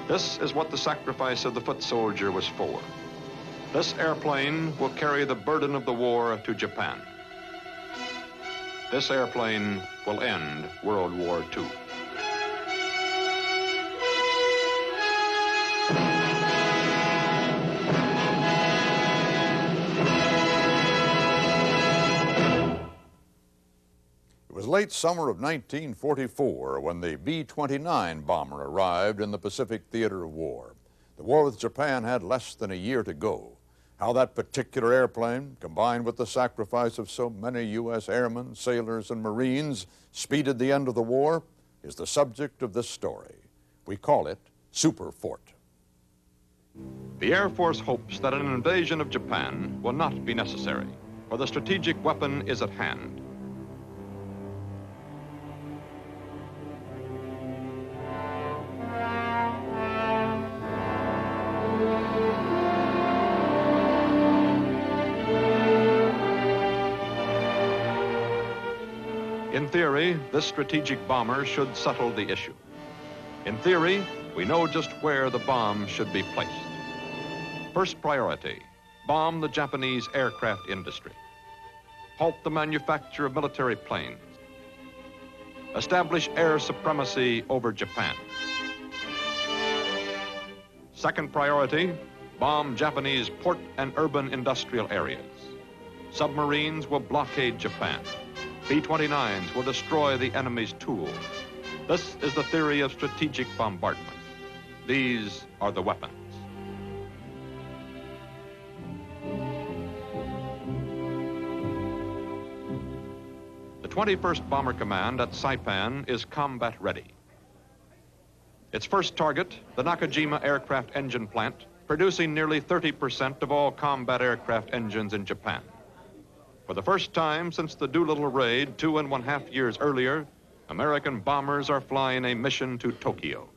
This is what the sacrifice of the foot soldier was for. This airplane will carry the burden of the war to Japan. This airplane will end World War II. It was late summer of 1944 when the B-29 bomber arrived in the Pacific theater of war. The war with Japan had less than a year to go. How that particular airplane, combined with the sacrifice of so many U.S. airmen, sailors, and Marines, speeded the end of the war, is the subject of this story. We call it Super Fort. The Air Force hopes that an invasion of Japan will not be necessary, for the strategic weapon is at hand. In theory, this strategic bomber should settle the issue. In theory, we know just where the bomb should be placed. First priority, bomb the Japanese aircraft industry. Halt the manufacture of military planes. Establish air supremacy over Japan. Second priority, bomb Japanese port and urban industrial areas. Submarines will blockade Japan. B-29s will destroy the enemy's tools. This is the theory of strategic bombardment. These are the weapons. The 21st Bomber Command at Saipan is combat ready. Its first target, the Nakajima Aircraft Engine Plant, producing nearly 30% of all combat aircraft engines in Japan. For the first time since the Doolittle raid 2.5 years earlier, American bombers are flying a mission to Tokyo.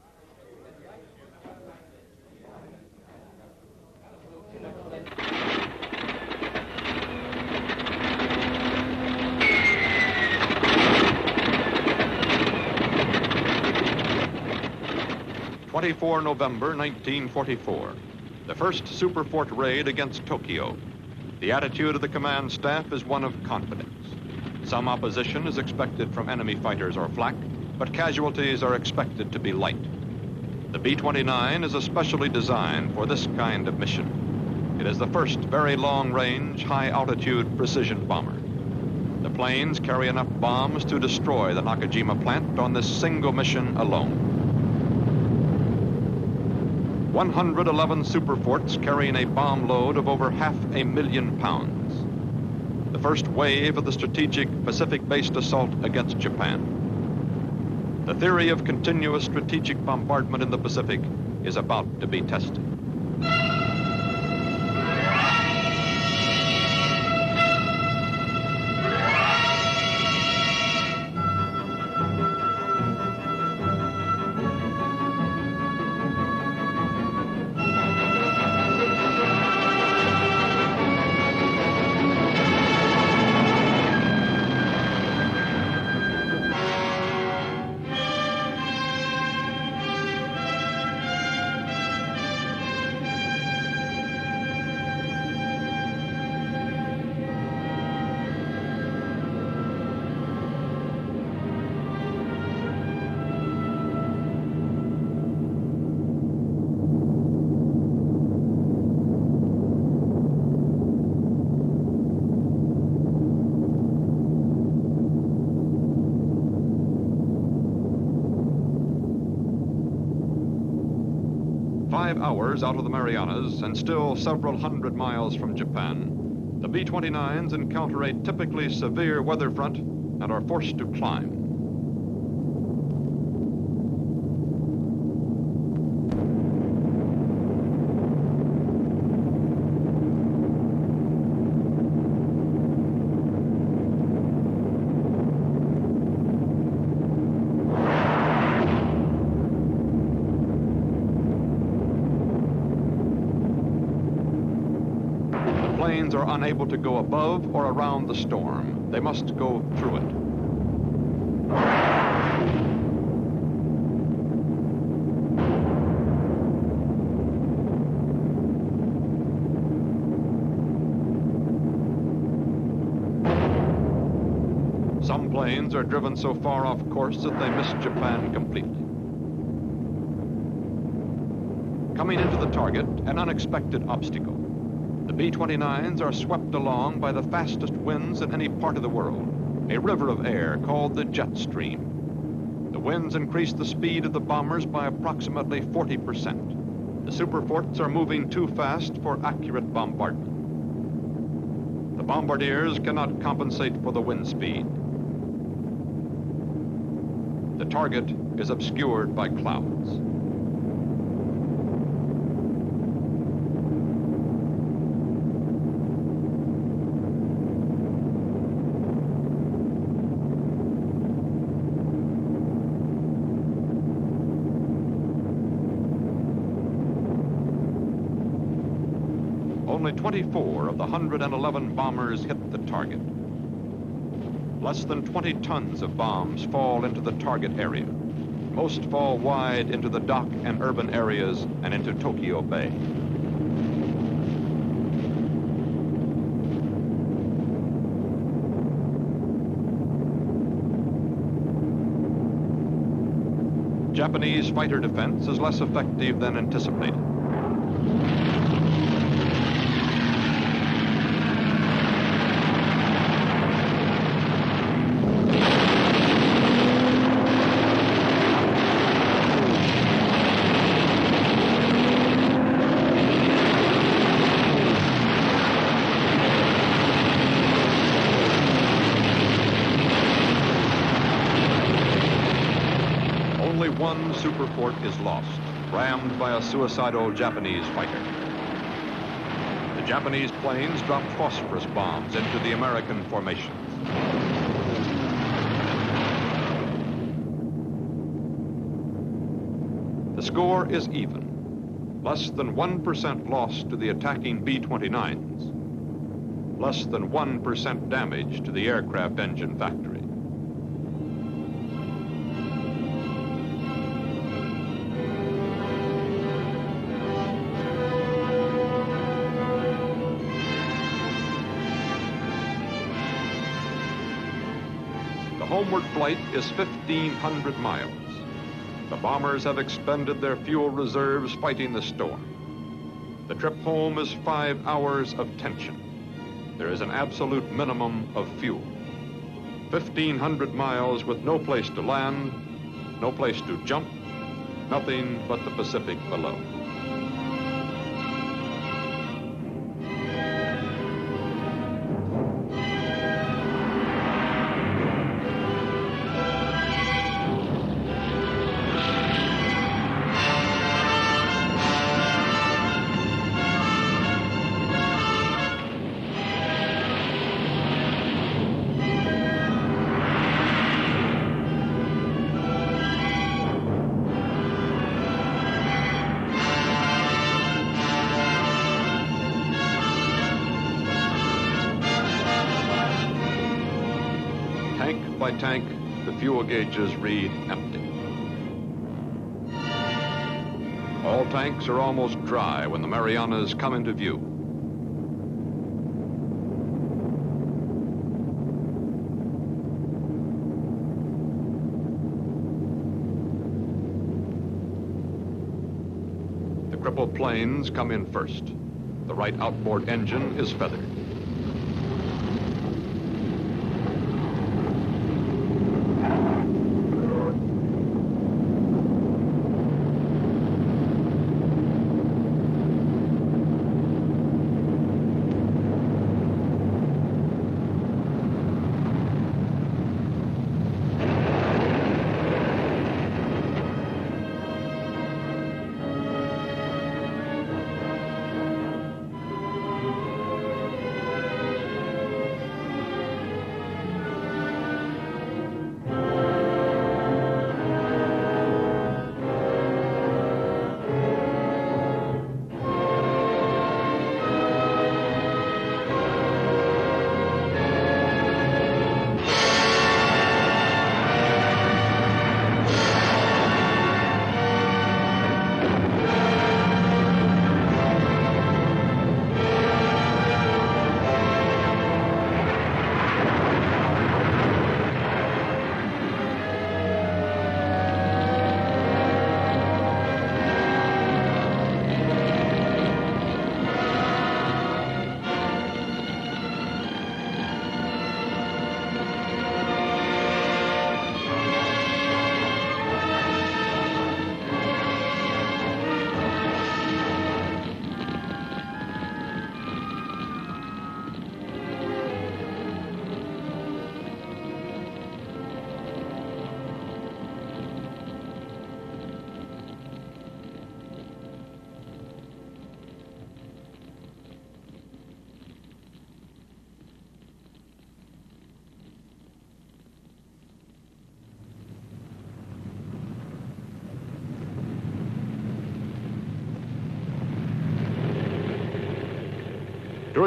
November 1944, the first Super Fort raid against Tokyo. The attitude of the command staff is one of confidence. Some opposition is expected from enemy fighters or flak, but casualties are expected to be light. The B-29 is especially designed for this kind of mission. It is the first very long-range, high-altitude precision bomber. The planes carry enough bombs to destroy the Nakajima plant on this single mission alone. 111 Super Forts carrying a bomb load of over 500,000 pounds. The first wave of the strategic Pacific-based assault against Japan. The theory of continuous strategic bombardment in the Pacific is about to be tested. Hours out of the Marianas and still several hundred miles from Japan, the B-29s encounter a typically severe weather front and are forced to climb. Planes are unable to go above or around the storm. They must go through it. Some planes are driven so far off course that they miss Japan completely. Coming into the target, an unexpected obstacle. The B-29s are swept along by the fastest winds in any part of the world, a river of air called the jet stream. The winds increase the speed of the bombers by approximately 40%. The superforts are moving too fast for accurate bombardment. The bombardiers cannot compensate for the wind speed. The target is obscured by clouds. Only 24 of the 111 bombers hit the target. Less than 20 tons of bombs fall into the target area. Most fall wide into the dock and urban areas and into Tokyo Bay. Japanese fighter defense is less effective than anticipated. Only one superfort is lost, rammed by a suicidal Japanese fighter. The Japanese planes dropped phosphorus bombs into the American formation. The score is even. Less than 1% loss to the attacking B-29s. Less than 1% damage to the aircraft engine factory. The homeward flight is 1,500 miles. The bombers have expended their fuel reserves fighting the storm. The trip home is 5 hours of tension. There is an absolute minimum of fuel. 1,500 miles with no place to land, no place to jump, nothing but the Pacific below. Tank by tank, the fuel gauges read empty. All tanks are almost dry when the Marianas come into view. The crippled planes come in first. The right outboard engine is feathered.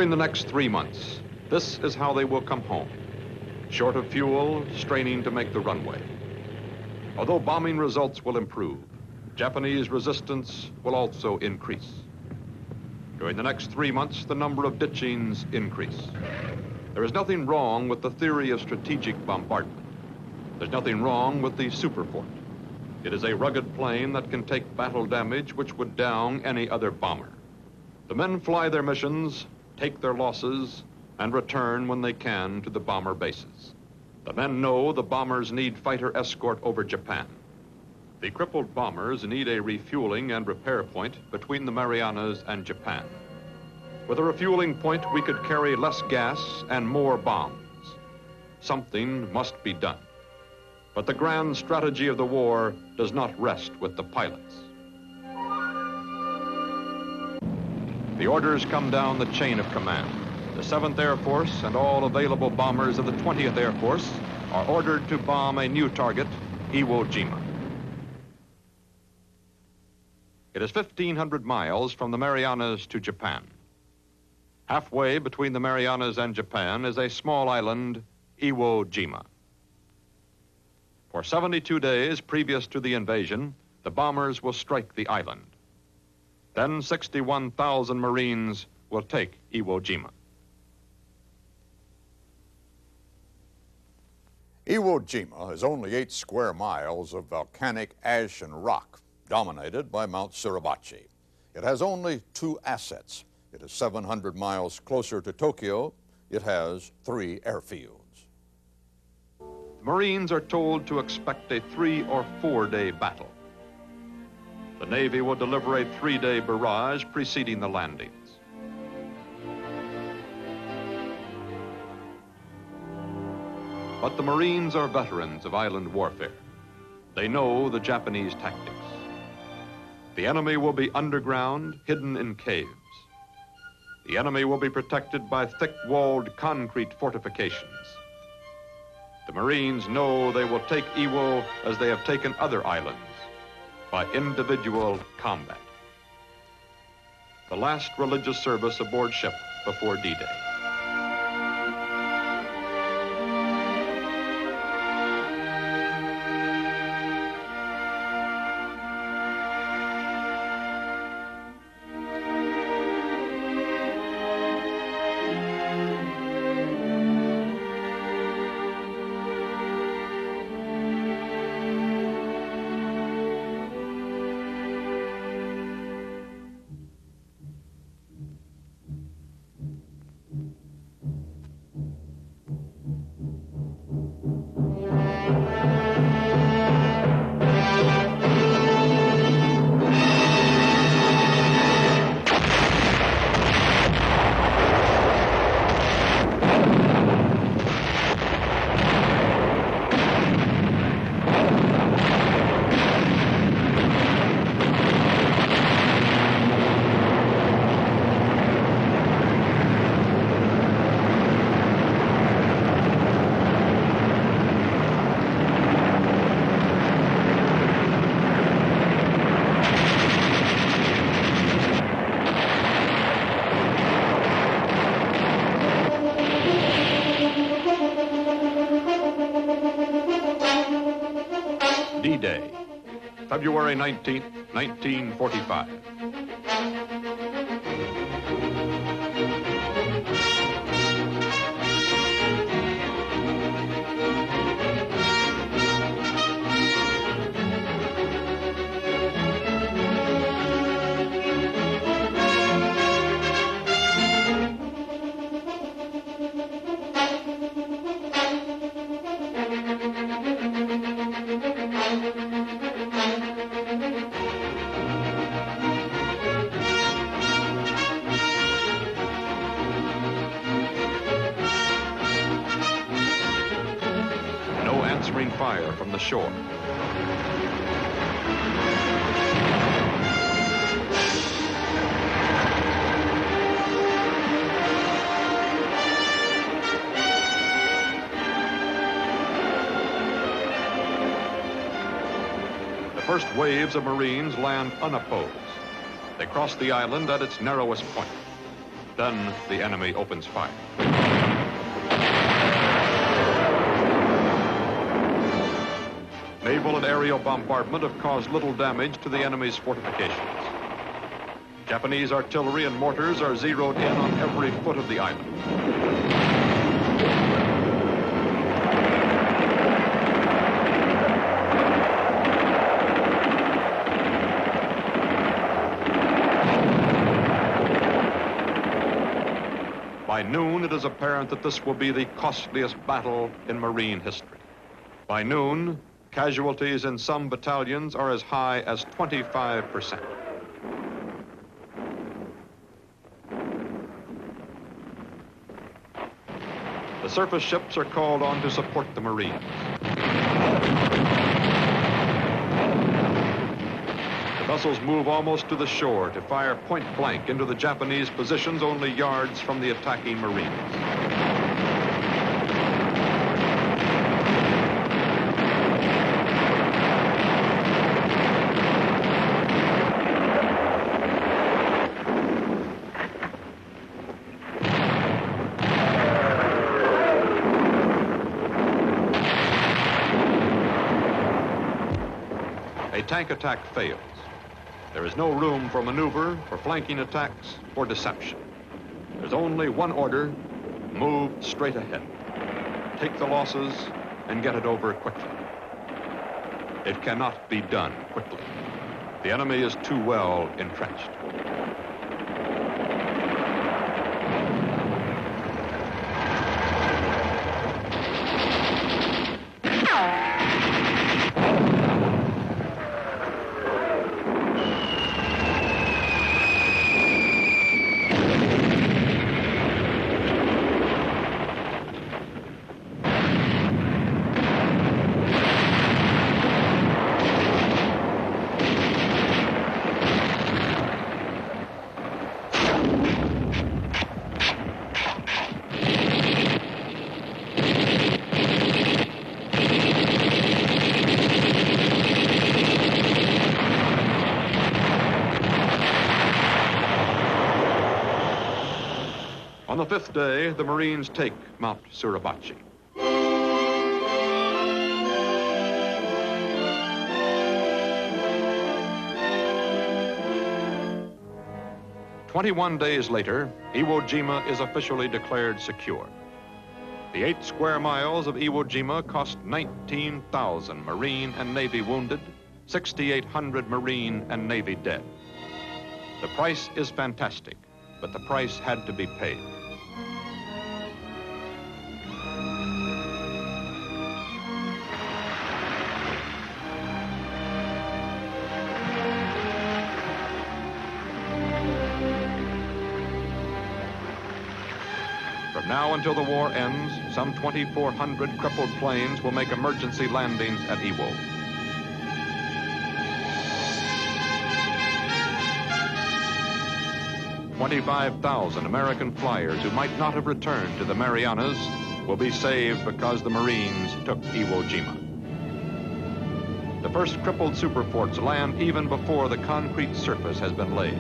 During the next 3 months, this is how they will come home. Short of fuel, straining to make the runway. Although bombing results will improve, Japanese resistance will also increase. During the next 3 months, the number of ditchings increase. There is nothing wrong with the theory of strategic bombardment. There's nothing wrong with the superfort. It is a rugged plane that can take battle damage which would down any other bomber. The men fly their missions, take their losses, and return when they can to the bomber bases. The men know the bombers need fighter escort over Japan. The crippled bombers need a refueling and repair point between the Marianas and Japan. With a refueling point, we could carry less gas and more bombs. Something must be done. But the grand strategy of the war does not rest with the pilots. The orders come down the chain of command. The 7th Air Force and all available bombers of the 20th Air Force are ordered to bomb a new target, Iwo Jima. It is 1,500 miles from the Marianas to Japan. Halfway between the Marianas and Japan is a small island, Iwo Jima. For 72 days previous to the invasion, the bombers will strike the island. Then 61,000 Marines will take Iwo Jima. Iwo Jima is only 8 square miles of volcanic ash and rock, dominated by Mount Suribachi. It has only 2 assets. It is 700 miles closer to Tokyo. It has 3 airfields. The Marines are told to expect a 3 or 4 day battle. The Navy will deliver a 3-day barrage preceding the landings. But the Marines are veterans of island warfare. They know the Japanese tactics. The enemy will be underground, hidden in caves. The enemy will be protected by thick-walled concrete fortifications. The Marines know they will take Iwo as they have taken other islands, by individual combat. The last religious service aboard ship before D-Day. D-Day, February 19th, 1945. Answering fire from the shore. The first waves of Marines land unopposed. They cross the island at its narrowest point. Then the enemy opens fire. Naval and aerial bombardment have caused little damage to the enemy's fortifications. Japanese artillery and mortars are zeroed in on every foot of the island. By noon, it is apparent that this will be the costliest battle in Marine history. By noon, casualties in some battalions are as high as 25%. The surface ships are called on to support the Marines. The vessels move almost to the shore to fire point blank into the Japanese positions only yards from the attacking Marines. A tank attack fails. There is no room for maneuver, for flanking attacks, for deception. There's only one order: move straight ahead. Take the losses and get it over quickly. It cannot be done quickly. The enemy is too well entrenched. On the fifth day, the Marines take Mount Suribachi. "21 days later, Iwo Jima is officially declared secure. The 8 square miles of Iwo Jima cost 19,000 Marine and Navy wounded, 6,800 Marine and Navy dead. The price is fantastic, but the price had to be paid. From now until the war ends, some 2,400 crippled planes will make emergency landings at Iwo. $25,000 American flyers who might not have returned to the Marianas will be saved because the Marines took Iwo Jima. The first crippled superforts land even before the concrete surface has been laid.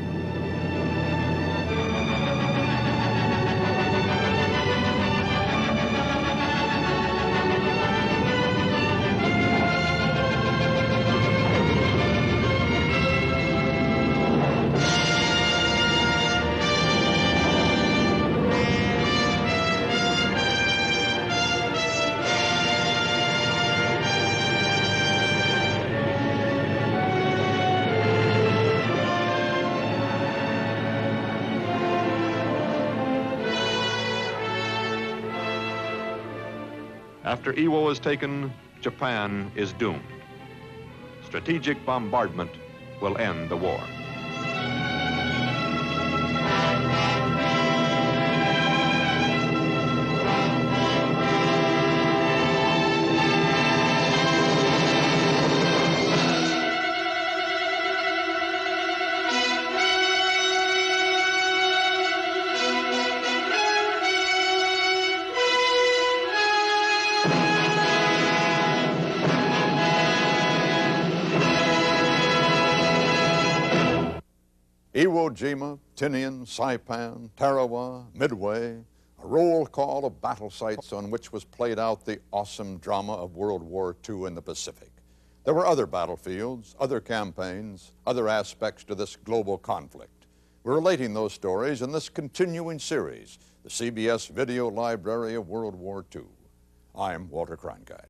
After Iwo is taken, Japan is doomed. Strategic bombardment will end the war. Iwo Jima, Tinian, Saipan, Tarawa, Midway, a roll call of battle sites on which was played out the awesome drama of World War II in the Pacific. There were other battlefields, other campaigns, other aspects to this global conflict. We're relating those stories in this continuing series, the CBS Video Library of World War II. I'm Walter Cronkite.